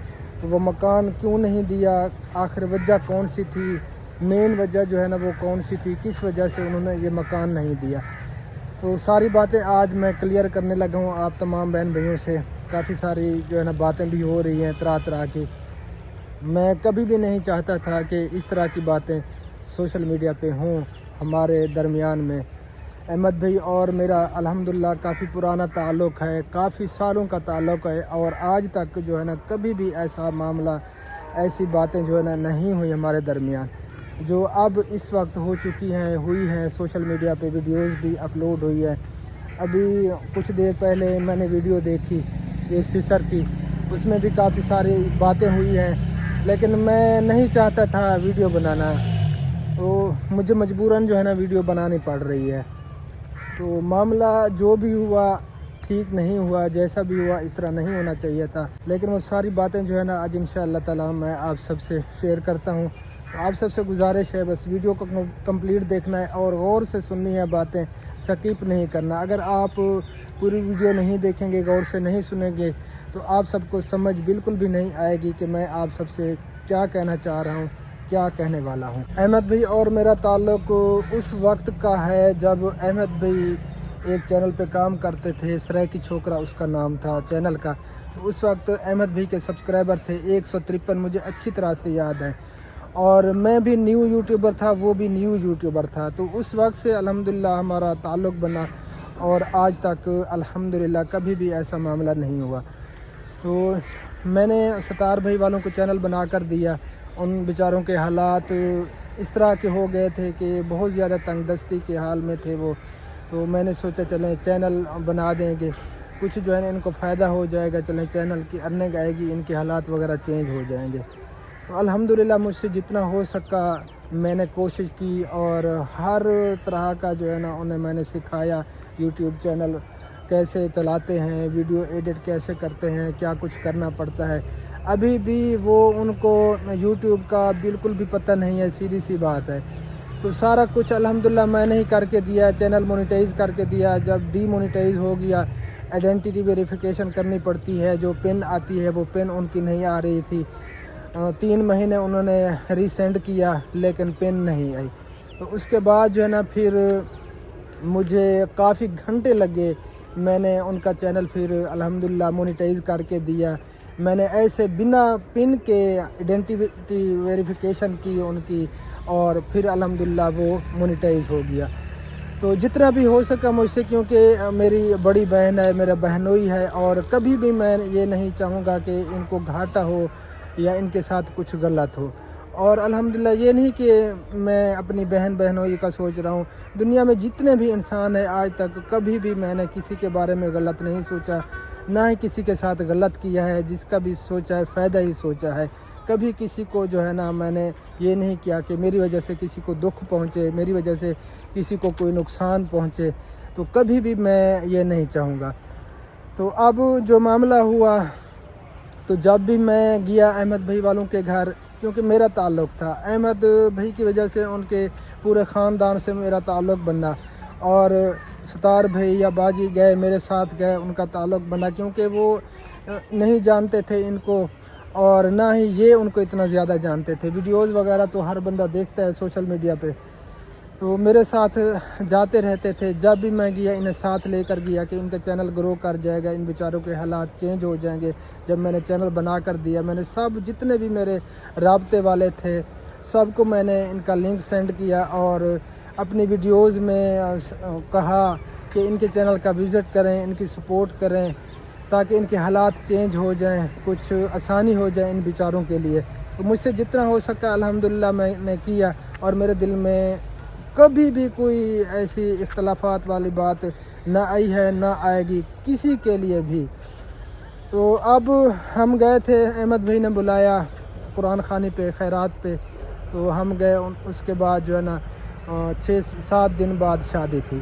तो वो मकान क्यों नहीं दिया, आखिर वजह कौन सी थी, मेन वजह जो है ना वो कौन सी थी, किस वजह से उन्होंने ये मकान नहीं दिया। तो सारी बातें आज मैं क्लियर करने लगा हूँ आप तमाम बहन भाइयों से। काफ़ी सारी जो है ना बातें भी हो रही हैं तरह तरह की। मैं कभी भी नहीं चाहता था कि इस तरह की बातें सोशल मीडिया पे हों हमारे दरमियान में। अहमद भाई और मेरा अल्हम्दुलिल्लाह काफ़ी पुराना ताल्लुक़ है, काफ़ी सालों का ताल्लुक़ है, और आज तक जो है ना कभी भी ऐसा मामला, ऐसी बातें जो है ना नहीं हुई हमारे दरमियान, जो अब इस वक्त हो चुकी हैं, हुई हैं। सोशल मीडिया पे वीडियोस भी अपलोड हुई है। अभी कुछ देर पहले मैंने वीडियो देखी एक सिस्टर की, उसमें भी काफ़ी सारी बातें हुई हैं, लेकिन मैं नहीं चाहता था वीडियो बनाना, तो मुझे मजबूरन जो है ना वीडियो बनानी पड़ रही है। तो मामला जो भी हुआ ठीक नहीं हुआ, जैसा भी हुआ इस तरह नहीं होना चाहिए था, लेकिन वो सारी बातें जो है ना आज इंशाअल्लाह ताला मैं आप सबसे शेयर करता हूँ। तो आप सबसे गुजारिश है बस वीडियो को कंप्लीट देखना है और गौर से सुननी है बातें, स्किप नहीं करना। अगर आप पूरी वीडियो नहीं देखेंगे, गौर से नहीं सुनेंगे, तो आप सबको समझ बिल्कुल भी नहीं आएगी कि मैं आप सबसे क्या कहना चाह रहा हूँ, क्या कहने वाला हूँ। अहमद भाई और मेरा ताल्लुक़ उस वक्त का है जब अहमद भाई एक चैनल पे काम करते थे, सराय की छोकरा उसका नाम था चैनल का। तो उस वक्त अहमद भाई के सब्सक्राइबर थे 153, मुझे अच्छी तरह से याद है, और मैं भी न्यू यूट्यूबर था, वो भी न्यू यूट्यूबर था। तो उस वक्त से अल्हम्दुलिल्लाह हमारा ताल्लुक़ बना और आज तक अल्हम्दुलिल्लाह कभी भी ऐसा मामला नहीं हुआ। तो मैंने सतार भाई वालों को चैनल बना कर दिया। उन बेचारों के हालात इस तरह के हो गए थे कि बहुत ज़्यादा तंगदस्ती के हाल में थे वो। तो मैंने सोचा चलें चैनल बना देंगे, कुछ जो है ना इनको फ़ायदा हो जाएगा, चलें चैनल की अर्निंग आएगी, इनके हालात वगैरह चेंज हो जाएंगे। तो अल्हम्दुलिल्लाह मुझसे जितना हो सका मैंने कोशिश की, और हर तरह का जो है ना उन्हें मैंने सिखाया। यूट्यूब चैनल कैसे चलाते हैं, वीडियो एडिट कैसे करते हैं, क्या कुछ करना पड़ता है। अभी भी वो उनको यूट्यूब का बिल्कुल भी पता नहीं है, सीधी सी बात है। तो सारा कुछ अल्हम्दुलिल्लाह मैंने ही करके दिया, चैनल मोनेटाइज करके दिया। जब डीमोनेटाइज हो गया, आइडेंटिटी वेरिफिकेशन करनी पड़ती है, जो पिन आती है वो पिन उनकी नहीं आ रही थी। 3 महीने उन्होंने रीसेंड किया लेकिन पिन नहीं आई। तो उसके बाद जो है ना फिर मुझे काफ़ी घंटे लगे, मैंने उनका चैनल फिर अल्हम्दुलिल्लाह मोनेटाइज करके दिया। मैंने ऐसे बिना पिन के आइडेंटिटी वेरिफिकेशन की उनकी, और फिर अल्हम्दुलिल्लाह वो मोनेटाइज हो गया। तो जितना भी हो सका मुझसे, क्योंकि मेरी बड़ी बहन है, मेरा बहनोई है, और कभी भी मैं ये नहीं चाहूँगा कि इनको घाटा हो या इनके साथ कुछ गलत हो। और अल्हम्दुलिल्लाह ये नहीं कि मैं अपनी बहनोई का सोच रहा हूँ, दुनिया में जितने भी इंसान हैं आज तक कभी भी मैंने किसी के बारे में गलत नहीं सोचा, ना ही किसी के साथ गलत किया है। जिसका भी सोचा है फ़ायदा ही सोचा है। कभी किसी को जो है ना मैंने ये नहीं किया कि मेरी वजह से किसी को दुख पहुँचे, मेरी वजह से किसी को कोई नुकसान पहुँचे, तो कभी भी मैं ये नहीं चाहूँगा। तो अब जो मामला हुआ, तो जब भी मैं गया अहमद भाई वालों के घर, क्योंकि मेरा ताल्लुक़ था अहमद भाई की वजह से, उनके पूरे ख़ानदान से मेरा ताल्लुक़ बना, और सतार भाई या बाजी गए मेरे साथ गए, उनका ताल्लुक़ बना, क्योंकि वो नहीं जानते थे इनको, और ना ही ये उनको इतना ज़्यादा जानते थे। वीडियोज़ वगैरह तो हर बंदा देखता है सोशल मीडिया पे, तो मेरे साथ जाते रहते थे, जब भी मैं गया इन्हें साथ लेकर गया कि इनका चैनल ग्रो कर जाएगा, इन बेचारों के हालात चेंज हो जाएंगे। जब मैंने चैनल बना कर दिया, मैंने सब जितने भी मेरे राब्ते वाले थे सबको मैंने इनका लिंक सेंड किया और अपनी वीडियोस में कहा कि इनके चैनल का विज़िट करें, इनकी सपोर्ट करें ताकि इनके हालात चेंज हो जाएं, कुछ आसानी हो जाए इन बेचारों के लिए। तो मुझसे जितना हो सका अल्हम्दुलिल्लाह मैंने किया और मेरे दिल में कभी भी कोई ऐसी इख्तलाफात वाली बात ना आई है, ना आएगी किसी के लिए भी। तो अब हम गए थे, अहमद भाई ने बुलाया कुरान खानी पे, खैरात पे, तो हम गए। उसके बाद जो है ना 6-7 दिन बाद शादी थी।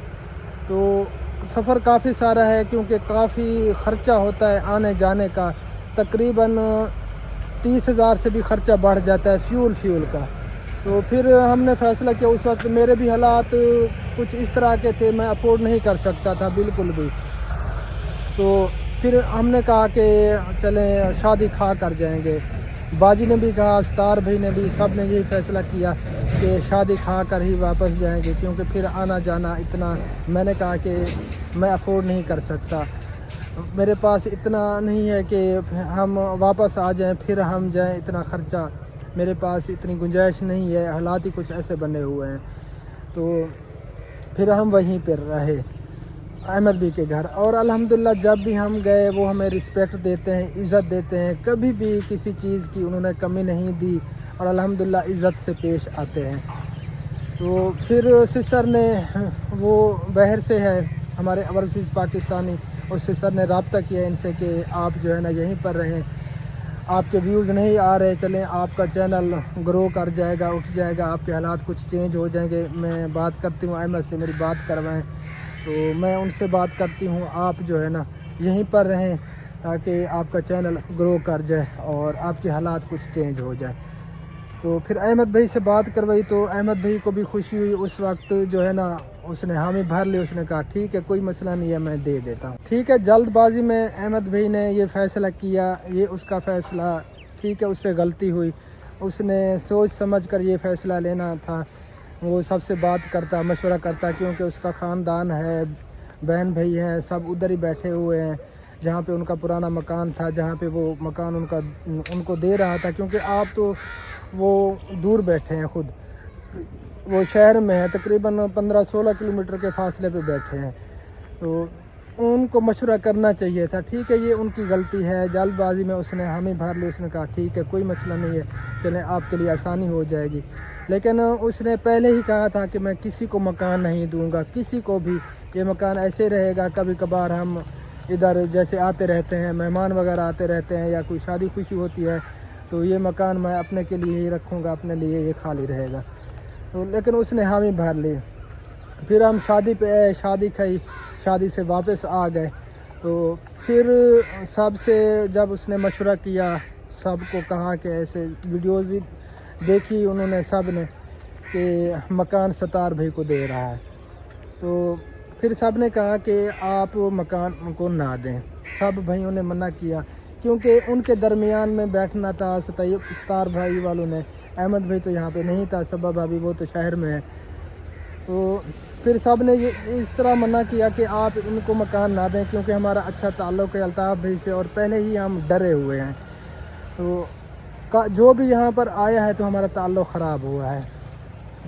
तो सफ़र काफ़ी सारा है क्योंकि काफ़ी ख़र्चा होता है आने जाने का, तकरीबन 30,000 से भी ख़र्चा बढ़ जाता है फ्यूल का। तो फिर हमने फ़ैसला किया, उस वक्त मेरे भी हालात कुछ इस तरह के थे, मैं अफोर्ड नहीं कर सकता था बिल्कुल भी। तो फिर हमने कहा कि चलें शादी खा कर जाएंगे। बाजी ने भी कहा, स्टार भाई ने भी, सब ने यही फ़ैसला किया कि शादी खा कर ही वापस जाएंगे क्योंकि फिर आना जाना इतना, मैंने कहा कि मैं अफोर्ड नहीं कर सकता, मेरे पास इतना नहीं है कि हम वापस आ जाएं फिर हम जाएं, इतना ख़र्चा मेरे पास इतनी गुंजाइश नहीं है, हालात ही कुछ ऐसे बने हुए हैं। तो फिर हम वहीं पर रहे अहमद भी के घर, और अल्हम्दुलिल्लाह जब भी हम गए वो हमें रिस्पेक्ट देते हैं, इज़्ज़त देते हैं, कभी भी किसी चीज़ की उन्होंने कमी नहीं दी और अल्हम्दुलिल्लाह इज़्ज़त से पेश आते हैं। तो फिर सिस्टर ने, वो बाहर से है हमारे ओवरसीज़ पाकिस्तानी, और सिस्टर ने रब्ता किया इनसे कि आप जो है ना यहीं पर रहें, आपके व्यूज़ नहीं आ रहे, चलें आपका चैनल ग्रो कर जाएगा, उठ जाएगा, आपके हालात कुछ चेंज हो जाएंगे। मैं बात करती हूँ अहमद से, मेरी बात करवाएं, तो मैं उनसे बात करती हूँ, आप जो है ना यहीं पर रहें ताकि आपका चैनल ग्रो कर जाए और आपके हालात कुछ चेंज हो जाए। तो फिर अहमद भाई से बात करवाई तो अहमद भाई को भी खुशी हुई। उस वक्त जो है ना उसने हामी भर ली, उसने कहा ठीक है कोई मसला नहीं है, मैं दे देता हूँ। ठीक है, जल्दबाजी में अहमद भाई ने ये फ़ैसला किया, ये उसका फ़ैसला, ठीक है, उससे गलती हुई, उसने सोच समझ कर ये फ़ैसला लेना था। वो सबसे बात करता, मशवरा करता, क्योंकि उसका ख़ानदान है, बहन भाई हैं, सब उधर ही बैठे हुए हैं जहाँ पे उनका पुराना मकान था, जहाँ पे वो मकान उनको दे रहा था। क्योंकि आप तो वो दूर बैठे हैं, ख़ुद वो शहर में है, तकरीबन 15-16 किलोमीटर के फासले पे बैठे हैं, तो उनको मशवरा करना चाहिए था। ठीक है, ये उनकी गलती है, जल्दबाजी में उसने हामी भर ली, उसने कहा ठीक है कोई मसला नहीं है, चलें आपके लिए आसानी हो जाएगी। लेकिन उसने पहले ही कहा था कि मैं किसी को मकान नहीं दूंगा, किसी को भी, ये मकान ऐसे रहेगा। कभी कभार हम इधर जैसे आते रहते हैं, मेहमान वगैरह आते रहते हैं या कोई शादी खुशी होती है, तो ये मकान मैं अपने के लिए ही रखूँगा, अपने लिए ये खाली रहेगा। तो लेकिन उसने हामी भर ली। फिर हम शादी पे आए, शादी खाई, शादी से वापस आ गए। तो फिर सबसे जब उसने मशवरा किया, सबको कहा कि ऐसे वीडियोस भी देखी उन्होंने सब ने कि मकान सतार भाई को दे रहा है, तो फिर सब ने कहा कि आप मकान को ना दें। सब भाइयों ने मना किया क्योंकि उनके दरमियान में बैठना था। सतार भाई वालों ने, अहमद भाई तो यहाँ पे नहीं था, सबा भाभी वो तो शहर में है, तो फिर सब ने ये इस तरह मना किया कि आप इनको मकान ना दें क्योंकि हमारा अच्छा ताल्लुक़ है अल्ताफ़ भाई से और पहले ही हम डरे हुए हैं। तो जो भी यहाँ पर आया है तो हमारा ताल्लुक़ ख़राब हुआ है,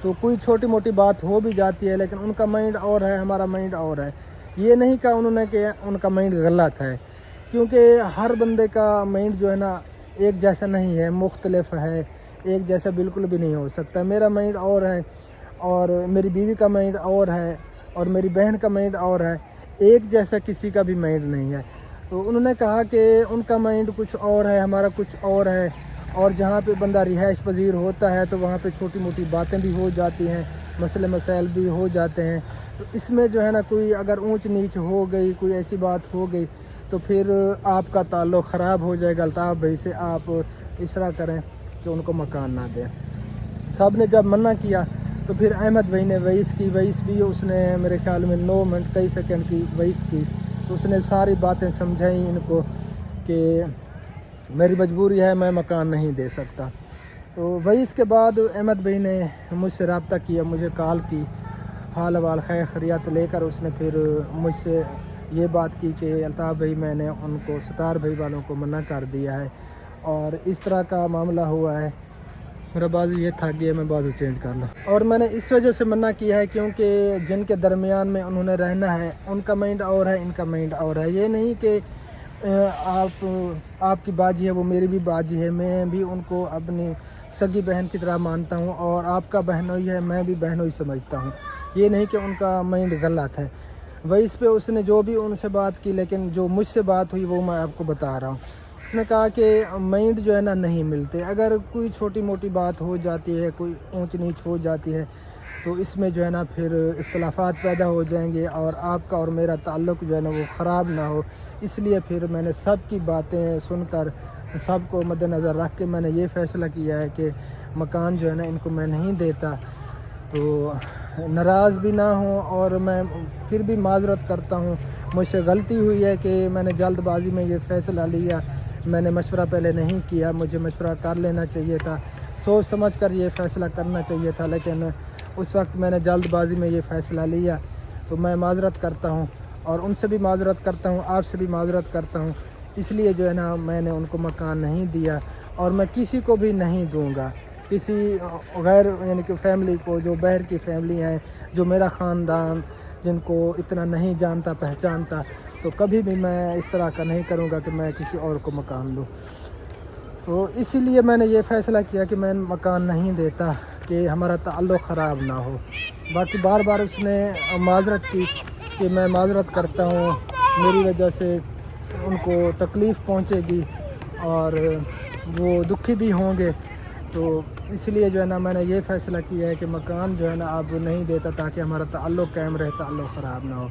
तो कोई छोटी मोटी बात हो भी जाती है, लेकिन उनका माइंड और है, हमारा माइंड और है। ये नहीं कहा उन्होंने कि उनका माइंड गलत है, क्योंकि हर बंदे का माइंड जो है ना एक जैसा नहीं है, मुख्तलिफ है, एक जैसा बिल्कुल भी नहीं हो सकता। मेरा माइंड और है और मेरी बीवी का माइंड और है और मेरी बहन का माइंड और है, एक जैसा किसी का भी माइंड नहीं है। तो उन्होंने कहा कि उनका माइंड कुछ और है, हमारा कुछ और है, और जहाँ पे बंदा रिहाइश पजीर होता है तो वहाँ पे छोटी मोटी बातें भी हो जाती हैं, मसले मसाइल भी हो जाते हैं। तो इसमें जो है ना कोई अगर ऊंच नीच हो गई, कोई ऐसी बात हो गई तो फिर आपका ताल्लुक़ ख़राब हो जाएगा। अल्ताफ़ भाई से आप इस तरह करें कि उनको मकान ना दें। सब ने जब मना किया तो फिर अहमद भाई ने वॉइस की, वॉइस भी उसने मेरे ख्याल में 9 मिनट कई सेकंड की वॉइस की, तो उसने सारी बातें समझाई इनको कि मेरी मजबूरी है, मैं मकान नहीं दे सकता। तो वॉइस के बाद अहमद भाई ने मुझसे रब्ता किया, मुझे कॉल की हाल वाल खैर खैरियत लेकर उसने फिर मुझसे ये बात की कि अल्ताफ़ भाई मैंने उनको सतार भाई वालों को मना कर दिया है और इस तरह का मामला हुआ है। मेरा बाजू ये था कि मैं बाजू चेंज कर लूँ और मैंने इस वजह से मना किया है क्योंकि जिनके दरमियान में उन्होंने रहना है उनका माइंड और है, इनका माइंड और है। ये नहीं कि आपकी बाजी है वो मेरी भी बाजी है, मैं भी उनको अपनी सगी बहन की तरह मानता हूँ और आपका बहनोई है मैं भी बहनोई समझता हूँ। ये नहीं कि उनका माइंड गलत है। वही इस पे उसने जो भी उनसे बात की, लेकिन जो मुझसे बात हुई वो मैं आपको बता रहा हूँ। उसने कहा कि माइंड जो है ना नहीं मिलते, अगर कोई छोटी मोटी बात हो जाती है, कोई ऊंच नीच हो जाती है तो इसमें जो है ना फिर इख्तलाफात पैदा हो जाएंगे और आपका और मेरा ताल्लुक़ जो है ना वो ख़राब ना हो। इसलिए फिर मैंने सब की बातें सुनकर सबको मद्देनज़र रख के मैंने ये फ़ैसला किया है कि मकान जो है ना इनको मैं नहीं देता। तो नाराज़ भी ना हो और मैं फिर भी माज़रत करता हूँ, मुझसे गलती हुई है कि मैंने जल्दबाज़ी में ये फ़ैसला लिया। मैंने मशवरा पहले नहीं किया, मुझे मशवरा कर लेना चाहिए था, सोच समझ कर ये फ़ैसला करना चाहिए था, लेकिन उस वक्त मैंने जल्दबाज़ी में ये फ़ैसला लिया। तो मैं माज़रत करता हूँ और उनसे भी माज़रत करता हूँ, आपसे भी माज़रत करता हूँ। इसलिए जो है ना मैंने उनको मकान नहीं दिया और मैं किसी को भी नहीं दूँगा, किसी गैर यानी कि फ़ैमिली को, जो बाहर की फ़ैमिली हैं, जो मेरा ख़ानदान जिनको इतना नहीं जानता पहचानता, तो कभी भी मैं इस तरह का नहीं करूँगा कि मैं किसी और को मकान दूँ। तो इसीलिए मैंने ये फ़ैसला किया कि मैं मकान नहीं देता कि हमारा ताल्लुक़ ख़राब ना हो। बाकी बार बार उसने माज़रत की कि मैं माज़रत करता हूँ, मेरी वजह से उनको तकलीफ़ पहुँचेगी और वो दुखी भी होंगे। तो इसलिए जो है ना मैंने ये फ़ैसला किया है कि मकान जो है ना अब नहीं देता ताकि हमारा ताल्लुक़ कायम रहे, ताल्लुक़ ख़राब ना हो।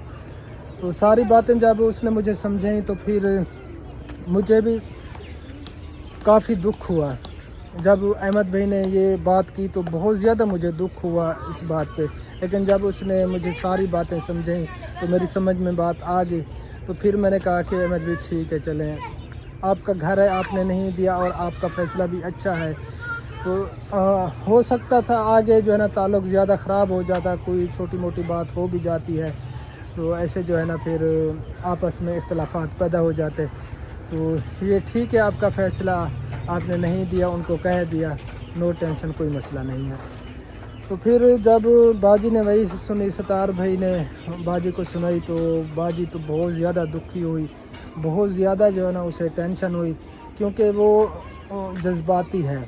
तो सारी बातें जब उसने मुझे समझाई तो फिर मुझे भी काफ़ी दुख हुआ। जब अहमद भाई ने ये बात की तो बहुत ज़्यादा मुझे दुख हुआ इस बात पे, लेकिन जब उसने मुझे सारी बातें समझाई तो मेरी समझ में बात आ गई। तो फिर मैंने कहा कि अहमद भाई ठीक है, चलें, आपका घर है, आपने नहीं दिया और आपका फ़ैसला भी अच्छा है। तो हो सकता था आगे जो है ना ताल्लुक़ ज़्यादा ख़राब हो जाता, कोई छोटी मोटी बात हो भी जाती है तो ऐसे जो है ना फिर आपस में इख्तलाफात पैदा हो जाते। तो ये ठीक है, आपका फ़ैसला आपने नहीं दिया, उनको कह दिया, नो टेंशन, कोई मसला नहीं है। तो फिर जब बाजी ने वही सुनी, सतार भाई ने बाजी को सुनाई, तो बाजी तो बहुत ज़्यादा दुखी हुई, बहुत ज़्यादा जो है ना उसे टेंशन हुई, क्योंकि वो जज्बाती है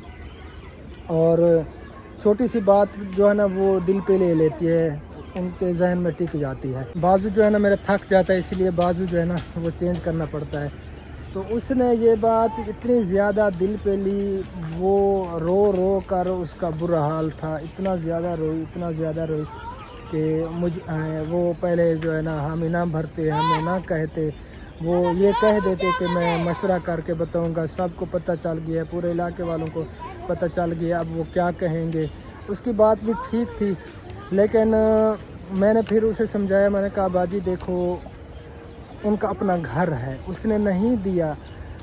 और छोटी सी बात जो है ना वो दिल पे ले लेती है, उनके जहन में टिक जाती है। बाजू जो है ना मेरा थक जाता है, इसलिए बाजू जो है ना वो चेंज करना पड़ता है। तो उसने ये बात इतनी ज़्यादा दिल पे ली, वो रो रो कर उसका बुरा हाल था, इतना ज़्यादा रोई, इतना ज़्यादा रोई कि वो पहले जो है ना हामी ना भरते, हमें ना कहते, वो ये कह देते कि मैं मशवरा करके बताऊंगा, सबको पता चल गया, पूरे इलाके वालों को पता चल गया, अब वो क्या कहेंगे। उसकी बात भी ठीक थी, लेकिन मैंने फिर उसे समझाया, मैंने कहा बाजी देखो, उनका अपना घर है, उसने नहीं दिया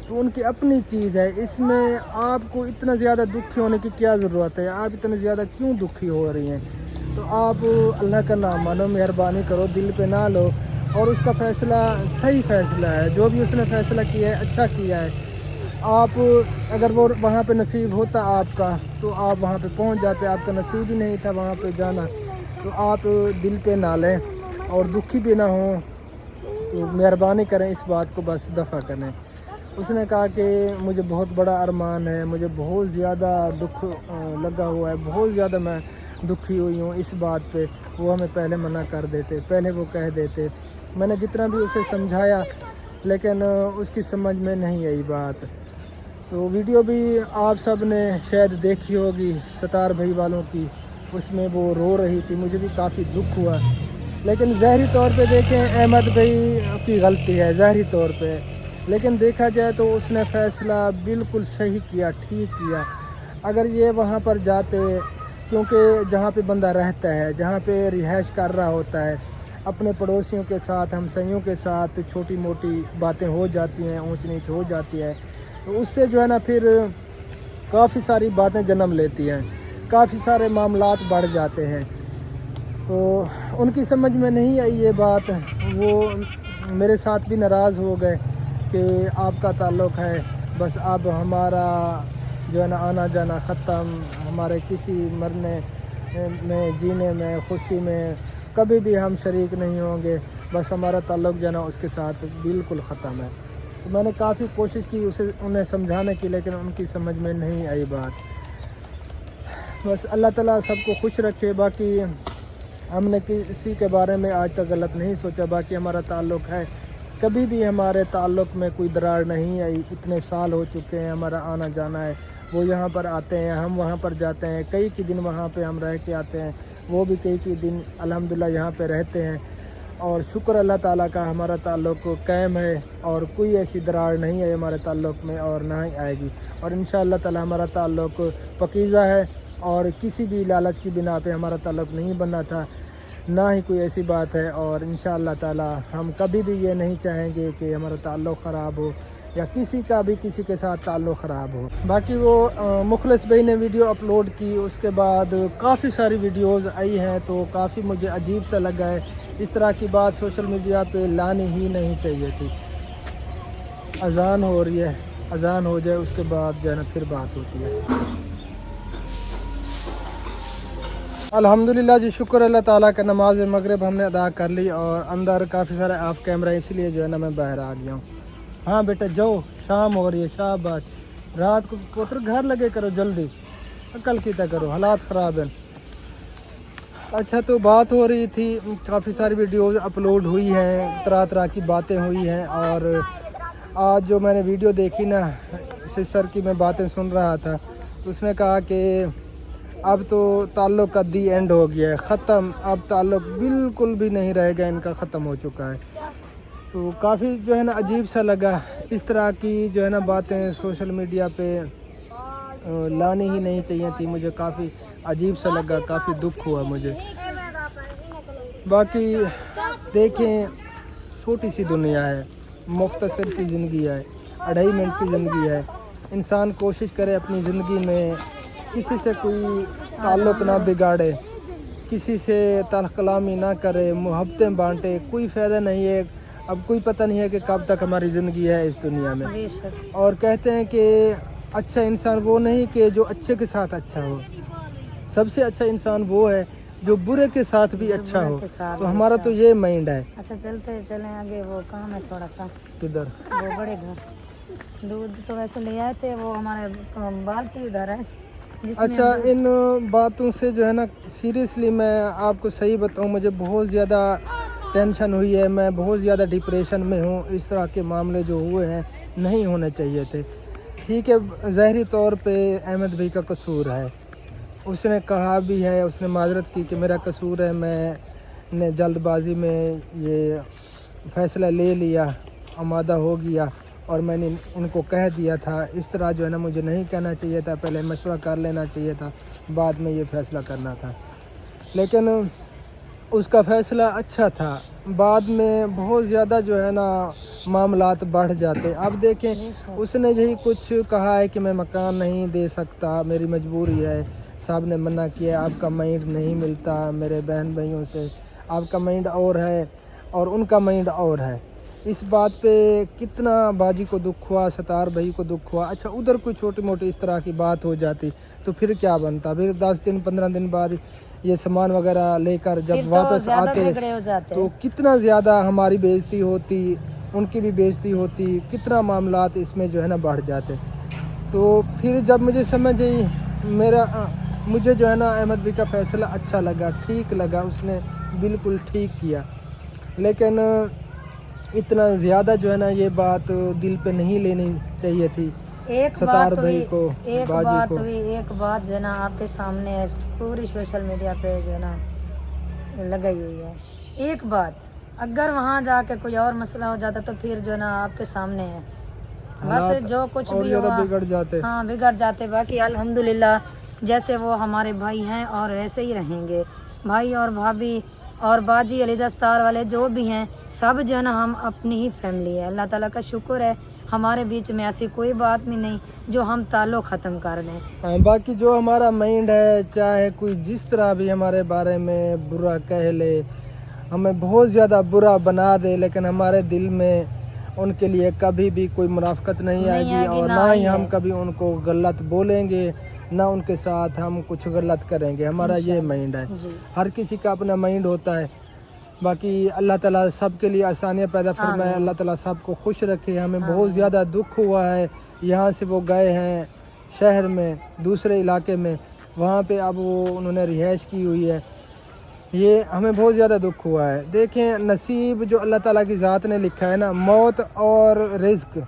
तो उनकी अपनी चीज़ है, इसमें आपको इतना ज़्यादा दुखी होने की क्या ज़रूरत है, आप इतने ज़्यादा क्यों दुखी हो रही हैं। तो आप अल्लाह का नाम मानो, मेहरबानी करो, दिल पे ना लो, और उसका फ़ैसला सही फ़ैसला है, जो भी उसने फ़ैसला किया है अच्छा किया है। आप अगर वो वहाँ पे नसीब होता आपका तो आप वहाँ पे पहुँच जाते, आपका नसीब ही नहीं था वहाँ पे जाना, तो आप दिल पे ना लें और दुखी भी ना हो, तो मेहरबानी करें, इस बात को बस दफ़ा करें। उसने कहा कि मुझे बहुत बड़ा अरमान है, मुझे बहुत ज़्यादा दुख लगा हुआ है, बहुत ज़्यादा मैं दुखी हुई हूँ इस बात पे, वो हमें पहले मना कर देते, पहले वो कह देते। मैंने जितना भी उसे समझाया लेकिन उसकी समझ में नहीं आई बात। तो वीडियो भी आप सब ने शायद देखी होगी सतार भाई वालों की, उसमें वो रो रही थी, मुझे भी काफ़ी दुख हुआ। लेकिन ज़ाहिरी तौर पे देखें अहमद भाई की गलती है ज़ाहिरी तौर पे, लेकिन देखा जाए तो उसने फ़ैसला बिल्कुल सही किया, ठीक किया। अगर ये वहाँ पर जाते, क्योंकि जहाँ पे बंदा रहता है, जहाँ पे रिहाइश कर रहा होता है, अपने पड़ोसियों के साथ, हमसाइयों के साथ छोटी मोटी बातें हो जाती हैं, ऊंच नीच हो जाती है, तो उससे जो है ना फिर काफ़ी सारी बातें जन्म लेती हैं, काफ़ी सारे मामलात बढ़ जाते हैं। تو ان کی سمجھ میں نہیں آئی یہ بات، وہ میرے ساتھ بھی ناراض ہو گئے کہ آپ کا تعلق ہے، بس اب ہمارا جو ہے نا آنا جانا ختم، ہمارے کسی مرنے میں، جینے میں، خوشی میں کبھی بھی ہم شریک نہیں ہوں گے، بس ہمارا تعلق جو ہے نا اس کے ساتھ بالکل ختم ہے۔ تو میں نے کافی کوشش کی انہیں سمجھانے کی، لیکن ان کی سمجھ میں نہیں آئی بات۔ بس اللہ تعالیٰ سب کو خوش رکھے، باقی ہم نے کسی کے بارے میں آج تک غلط نہیں سوچا، باقی ہمارا تعلق ہے، کبھی بھی ہمارے تعلق میں کوئی دراڑ نہیں آئی، اتنے سال ہو چکے ہیں، ہمارا آنا جانا ہے، وہ یہاں پر آتے ہیں، ہم وہاں پر جاتے ہیں، کئی کی دن وہاں پہ ہم رہ کے آتے ہیں، وہ بھی کئی کی دن الحمدللہ یہاں پہ رہتے ہیں، اور شکر اللہ تعالیٰ کا ہمارا تعلق قائم ہے، اور کوئی ایسی دراڑ نہیں ہے ہمارے تعلق میں، اور نہ ہی آئے گی، اور انشاءاللہ تعالیٰ ہمارا تعلق پاکیزہ ہے، اور کسی بھی لالچ کی بنا پہ ہمارا تعلق نہیں بننا تھا، نہ ہی کوئی ایسی بات ہے، اور انشاءاللہ تعالیٰ ہم کبھی بھی یہ نہیں چاہیں گے کہ ہمارا تعلق خراب ہو یا کسی کا بھی کسی کے ساتھ تعلق خراب ہو۔ باقی وہ مخلص بھائی نے ویڈیو اپلوڈ کی، اس کے بعد کافی ساری ویڈیوز آئی ہیں، تو کافی مجھے عجیب سا لگا ہے، اس طرح کی بات سوشل میڈیا پہ لانی ہی نہیں چاہیے تھی۔ اذان ہو رہی ہے، اذان ہو جائے اس کے بعد جو ہے نا پھر بات ہوتی ہے۔ الحمدللہ جی، شکر اللہ تعالیٰ کا، نماز مغرب ہم نے ادا کر لی، اور اندر کافی سارے آف کیمرہ، اس لیے جو ہے نا میں باہر آ گیا ہوں۔ ہاں بیٹا جاؤ، شام ہو رہی ہے، شاباش، رات کو پتر گھر لگے کرو جلدی، عقل کیتا کرو، حالات خراب ہیں۔ اچھا، تو بات ہو رہی تھی، کافی ساری ویڈیوز اپلوڈ ہوئی ہیں، طرح طرح کی باتیں ہوئی ہیں، اور آج جو میں نے ویڈیو دیکھی نا، سسٹر کی میں باتیں سن رہا تھا، تو اس نے کہا کہ اب تو تعلق کا دی اینڈ ہو گیا ہے، ختم، اب تعلق بالکل بھی نہیں رہے گا ان کا، ختم ہو چکا ہے۔ تو کافی جو ہے نا عجیب سا لگا، اس طرح کی جو ہے نا باتیں سوشل میڈیا پہ لانی ہی نہیں چاہیے تھی، مجھے کافی عجیب سا لگا، کافی دکھ ہوا مجھے۔ باقی دیکھیں، چھوٹی سی دنیا ہے، مختصر سی زندگی ہے، 2.5 منٹ کی زندگی ہے، انسان کوشش کرے اپنی زندگی میں کسی سے کوئی تعلق نہ بگاڑے، کسی سے تلخ کلامی نہ کرے، محبتیں بانٹے، کوئی فائدہ نہیں ہے، اب کوئی پتہ نہیں ہے کہ کب تک ہماری زندگی ہے اس دنیا میں۔ اور کہتے ہیں کہ اچھا انسان وہ نہیں کہ جو اچھے کے ساتھ اچھا ہو، سب سے اچھا انسان وہ ہے جو برے کے ساتھ بھی اچھا ہو، تو ہمارا تو یہ مائنڈ ہے۔ اچھا چلیں آگے، وہ کام ہے تھوڑا سا، کدھر؟ وہ بڑے گھر دودھ تو ویسے لے آئے تھے، وہ ہمارے بالٹی ادھر ہے۔ اچھا، ان باتوں سے جو ہے نا سیریسلی میں آپ کو صحیح بتاؤں، مجھے بہت زیادہ ٹینشن ہوئی ہے، میں بہت زیادہ ڈپریشن میں ہوں، اس طرح کے معاملے جو ہوئے ہیں نہیں ہونے چاہیے تھے۔ ٹھیک ہے، ظاہری طور پہ احمد بھائی کا قصور ہے، اس نے کہا بھی ہے، اس نے معذرت کی کہ میرا قصور ہے، میں نے جلد بازی میں یہ فیصلہ لے لیا، آمادہ ہو گیا، اور میں نے ان کو کہہ دیا تھا، اس طرح جو ہے نا مجھے نہیں کہنا چاہیے تھا، پہلے مشورہ کر لینا چاہیے تھا، بعد میں یہ فیصلہ کرنا تھا، لیکن اس کا فیصلہ اچھا تھا، بعد میں بہت زیادہ جو ہے نا معاملات بڑھ جاتے۔ اب دیکھیں، اس نے یہی کچھ کہا ہے کہ میں مکان نہیں دے سکتا، میری مجبوری ہے، صاحب نے منع کیا، آپ کا مائنڈ نہیں ملتا میرے بہن بھائیوں سے، آپ کا مائنڈ اور ہے اور ان کا مائنڈ اور ہے۔ اس بات پہ کتنا باجی کو دکھ ہوا، ستار بھائی کو دکھ ہوا۔ اچھا، ادھر کوئی چھوٹی موٹی اس طرح کی بات ہو جاتی تو پھر کیا بنتا، پھر 10 دن 15 دن بعد یہ سامان وغیرہ لے کر جب واپس آتے تو کتنا زیادہ ہماری بے عزتی ہوتی، ان کی بھی بے عزتی ہوتی، کتنا معاملات اس میں جو ہے نا بڑھ جاتے۔ تو پھر جب مجھے سمجھ آئی، مجھے جو ہے نا احمد بھائی کا فیصلہ اچھا لگا، ٹھیک لگا، اس نے بالکل ٹھیک کیا، لیکن اتنا زیادہ جو ہے نا یہ بات دل پہ نہیں لینی چاہیے تھی۔ ایک ستار بات بھائی ہوئی، کو، ایک باجی بات کو، ہوئی، ایک بات جو ہے نا آپ کے سامنے ہے، پوری سوشل میڈیا پہ جو ہے نا لگائی ہوئی ہے۔ ایک بات، اگر وہاں جا کے کوئی اور مسئلہ ہو جاتا تو پھر جو ہے نا آپ کے سامنے ہے، بس جو کچھ بھی ہوا بگڑ جاتے۔ ہاں بگڑ جاتے۔ باقی الحمدللہ جیسے وہ ہمارے بھائی ہیں اور ویسے ہی رہیں گے، بھائی اور بھابھی और बाजी अलीजा स्टार वाले जो भी हैं सब जो है ना हम अपनी ही फैमिली है। अल्लाह ताला का शुक्र है हमारे बीच में ऐसी कोई बात भी नहीं जो हम ताल्लुक ख़त्म कर दें। बाकी जो हमारा माइंड है, चाहे कोई जिस तरह भी हमारे बारे में बुरा कह ले, हमें बहुत ज़्यादा बुरा बना दे, लेकिन हमारे दिल में उनके लिए कभी भी कोई मुनाफकत नहीं आएगी और ना ही हम कभी उनको गलत बोलेंगे, ना उनके साथ हम कुछ गलत करेंगे। हमारा ये माइंड है। हर किसी का अपना माइंड होता है। बाकी अल्लाह ताला सबके लिए आसानियाँ पैदा फरमाए, अल्लाह ताला सबको खुश रखे। हमें बहुत ज़्यादा दुख हुआ है, यहाँ से वो गए हैं शहर में दूसरे इलाके में, वहाँ पे अब वो उन्होंने रिहाइश की हुई है। ये हमें बहुत ज़्यादा दुख हुआ है। देखें नसीब जो अल्लाह ताला की ज़ात ने लिखा है ना, मौत और रिज़्क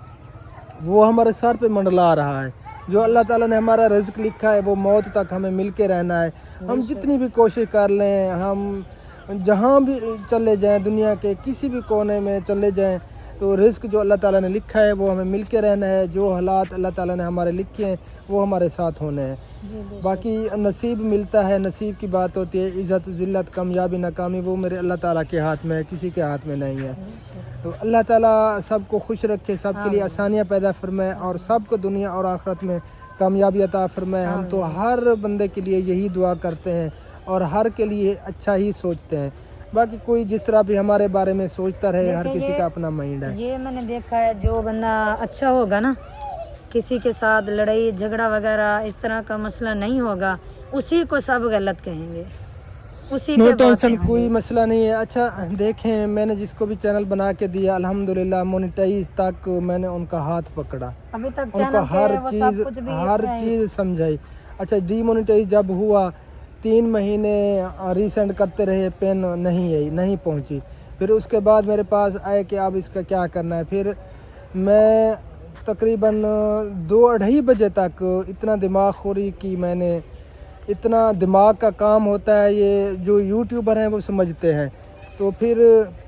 वो हमारे सर पे मंडला रहा है। जो अल्लाह ताला ने हमारा रिज़्क लिखा है वो मौत तक हमें मिल के रहना है। हम जितनी भी कोशिश कर लें, हम जहाँ भी चले जाएं, दुनिया के किसी भी कोने में चले जाएं, तो रिज़्क जो अल्लाह ताला ने लिखा है वो हमें मिल के रहना है। जो हालात अल्लाह ताला ने हमारे लिखे हैं वो हमारे साथ होने हैं। बाकी नसीब मिलता है, नसीब की बात होती है। इज़्ज़त ज़िल्लत कामयाबी नाकामी वो मेरे अल्लाह ताला के हाथ में है, किसी के हाथ में नहीं है। तो अल्लाह ताला सबको खुश रखे, सबके लिए आसानियाँ पैदा फरमाए और सबको दुनिया और आखिरत में कामयाबी अता फरमाए। हम तो हर बंदे के लिए यही दुआ करते हैं और हर के लिए अच्छा ही सोचते हैं। बाकी कोई जिस तरह भी हमारे बारे में सोचता रहे, हर किसी का अपना माइंड है। ये मैंने देखा है, जो बंदा अच्छा होगा ना, किसी के साथ लड़ाई झगड़ा वगैरह इस तरह का मसला नहीं होगा, उसी को सब गलत कहेंगे, उसी नो पे टेंशन, बातें कोई होंगी। मसला नहीं है। अच्छा देखें, मैंने जिसको भी चैनल बना के दिया अल्हम्दुलिल्लाह मोनेटाइज तक मैंने उनका हाथ पकड़ा, अभी तक उनको चैनल हर पे वो सब कुछ भी हर चीज़ समझाई। अच्छा डीमोनेटाइज जब हुआ 3 महीने रीसेंड करते रहे, पेन नहीं आई, नहीं पहुंची। फिर उसके बाद मेरे पास आए कि अब इसका क्या करना है। फिर मैं तकरीबन 2-2:30 बजे तक इतना दिमाग खोरी की मैंने, इतना दिमाग का काम होता है, ये जो यूट्यूबर हैं वो समझते हैं। तो फिर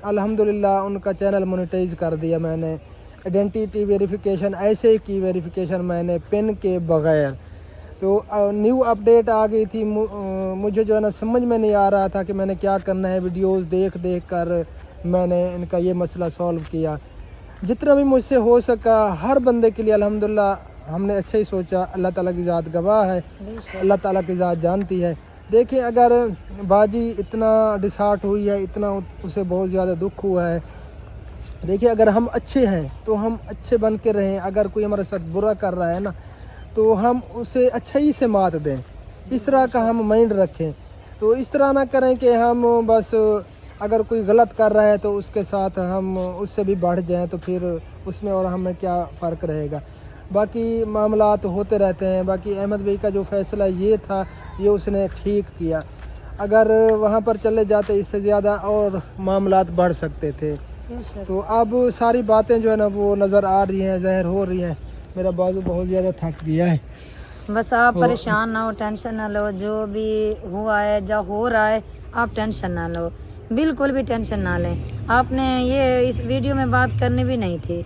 अल्हम्दुलिल्लाह उनका चैनल मोनेटाइज कर दिया मैंने। आइडेंटिटी वेरिफिकेशन ऐसे ही की, वेरिफिकेशन मैंने पिन के बगैर। तो न्यू अपडेट आ गई थी, मुझे जो है ना समझ में नहीं आ रहा था कि मैंने क्या करना है। वीडियोस देख देख कर मैंने इनका ये मसला सॉल्व किया, जितना भी मुझसे हो सका। हर बंदे के लिए अल्हम्दुलिल्लाह हमने अच्छा ही सोचा। अल्लाह ताला की ज़ात गवाह है, अल्लाह ताला की ज़ात जानती है। देखिए अगर बाजी इतना डिसहार्ट हुई है, इतना उसे बहुत ज़्यादा दुख हुआ है। देखिए अगर हम अच्छे हैं तो हम अच्छे बन के रहें, अगर कोई हमारे साथ बुरा कर रहा है ना तो हम उसे अच्छाई से मात दें, इस तरह का हम माइंड रखें। तो इस तरह ना करें कि हम बस अगर कोई गलत कर रहा है तो उसके साथ हम उससे भी बढ़ जाएं, तो फिर उसमें और हमें क्या फ़र्क रहेगा। बाकी मामलात होते रहते हैं। बाकी अहमद भाई का जो फ़ैसला ये था ये उसने ठीक किया। अगर वहाँ पर चले जाते इससे ज़्यादा और मामलात बढ़ सकते थे। तो अब सारी बातें जो है ना वो नज़र आ रही हैं, ज़ाहिर हो रही हैं। मेरा बाजू बहुत ज़्यादा थक गया है। बस आप परेशान ना हो, टेंशन ना लो। जो भी हुआ है, जो हो रहा है, आप टेंशन ना लो, बिल्कुल भी टेंशन ना लें। आपने ये इस वीडियो में बात करनी भी नहीं थी,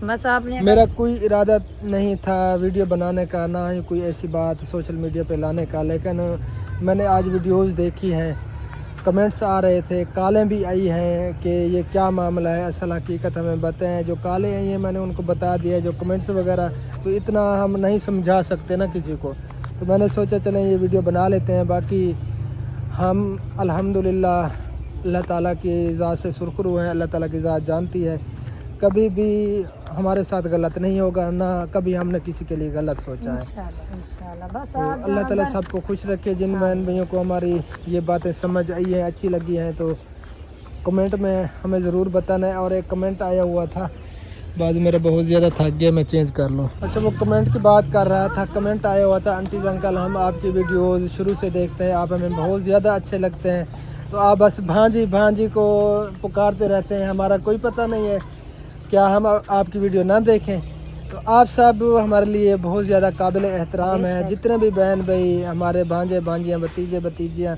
बस आपने, मेरा कोई इरादा नहीं था वीडियो बनाने का, ना ही कोई ऐसी बात सोशल मीडिया पे लाने का। लेकिन मैंने आज वीडियोस देखी हैं, कमेंट्स आ रहे थे, कॉलें भी आई हैं कि ये क्या मामला है, असल हकीकत हमें बताएं। जो कॉलें आई हैं मैंने उनको बता दिया, जो कमेंट्स वगैरह तो इतना हम नहीं समझा सकते ना किसी को। तो मैंने सोचा चलें ये वीडियो बना लेते हैं। बाकी हम अल्हम्दुलिल्लाह अल्लाह ताला की ज़ात से सुरखरू हैं, अल्लाह ताला की ज़ात जानती है कभी भी हमारे साथ गलत नहीं होगा, ना कभी हमने किसी के लिए गलत सोचा है। इंशाल्लाह बस तो आप अल्लाह ताला सबको खुश रखे। जिन बहन भाइयों को हमारी ये बातें समझ आई हैं, अच्छी लगी हैं, तो कमेंट में हमें ज़रूर बताना है। और एक कमेंट आया हुआ था, बाद मेरा बहुत ज़्यादा थक गया, मैं चेंज कर लूँ। अच्छा वो कमेंट की बात कर रहा था, कमेंट आया हुआ था, आंटी अंकल हम आपकी वीडियोज़ शुरू से देखते हैं, आप हमें बहुत ज़्यादा अच्छे लगते हैं, तो आप बस भांजी भांजी को पुकारते रहते हैं, हमारा कोई पता नहीं है, क्या हम आपकी वीडियो ना देखें। तो आप सब हमारे लिए बहुत ज़्यादा काबिल एहतराम हैं। जितने भी बहन भाई हमारे भांजे भांजियाँ भतीजे भतीजियाँ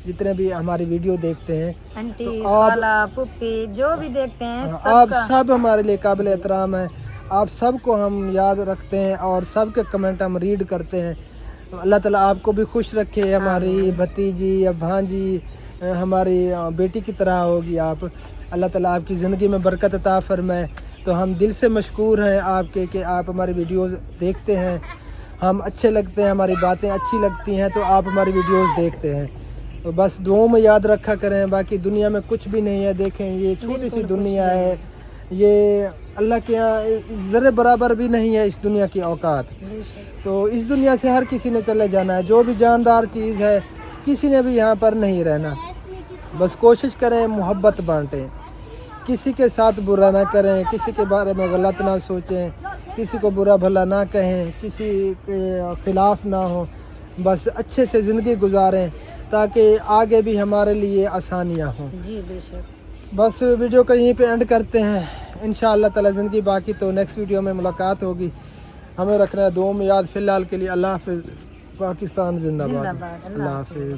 जितने भी हमारी वीडियो देखते हैं, आंटी तो खाला पुप्पी जो भी देखते हैं, आप सब हमारे लिए काबिल एहतराम है। आप सबको हम याद रखते हैं और सबके कमेंट हम रीड करते हैं। तो अल्लाह ताला आपको भी खुश रखे, हमारी भतीजी या भांजी हमारी बेटी की तरह होगी आप। अल्लाह ताला आपकी ज़िंदगी में बरकत अता फरमाए। तो हम दिल से मशकूर हैं आपके कि आप हमारी वीडियोस देखते हैं, हम अच्छे लगते हैं, हमारी बातें अच्छी लगती हैं तो आप हमारी वीडियोस देखते हैं। तो बस दुआओं में याद रखा करें, बाकी दुनिया में कुछ भी नहीं है। देखें ये छोटी सी दुनिया है, ये अल्लाह के यहाँ ज़र्रे बराबर भी नहीं है इस दुनिया की औकात। तो इस दुनिया से हर किसी ने चले जाना है, जो भी जानदार चीज़ है किसी ने भी यहाँ पर नहीं रहना। बस कोशिश करें मोहब्बत बांटें, किसी के साथ बुरा ना करें, किसी के बारे में गलत ना सोचें, किसी को बुरा भला ना कहें, किसी के ख़िलाफ़ ना हो, बस अच्छे से ज़िंदगी गुजारें ताकि आगे भी हमारे लिए आसानियाँ हों। जी बेशक। बस वीडियो को यहीं पे एंड करते हैं। इंशाअल्लाह ताला ज़िंदगी बाकी तो नेक्स्ट वीडियो में मुलाकात होगी। हमें रखना है दुआ में याद। फ़िलहाल के लिए अल्लाह हाफ़िज़। पाकिस्तान जिंदाबाद। जिंदाबाद। अल्लाह हाफ़िज़।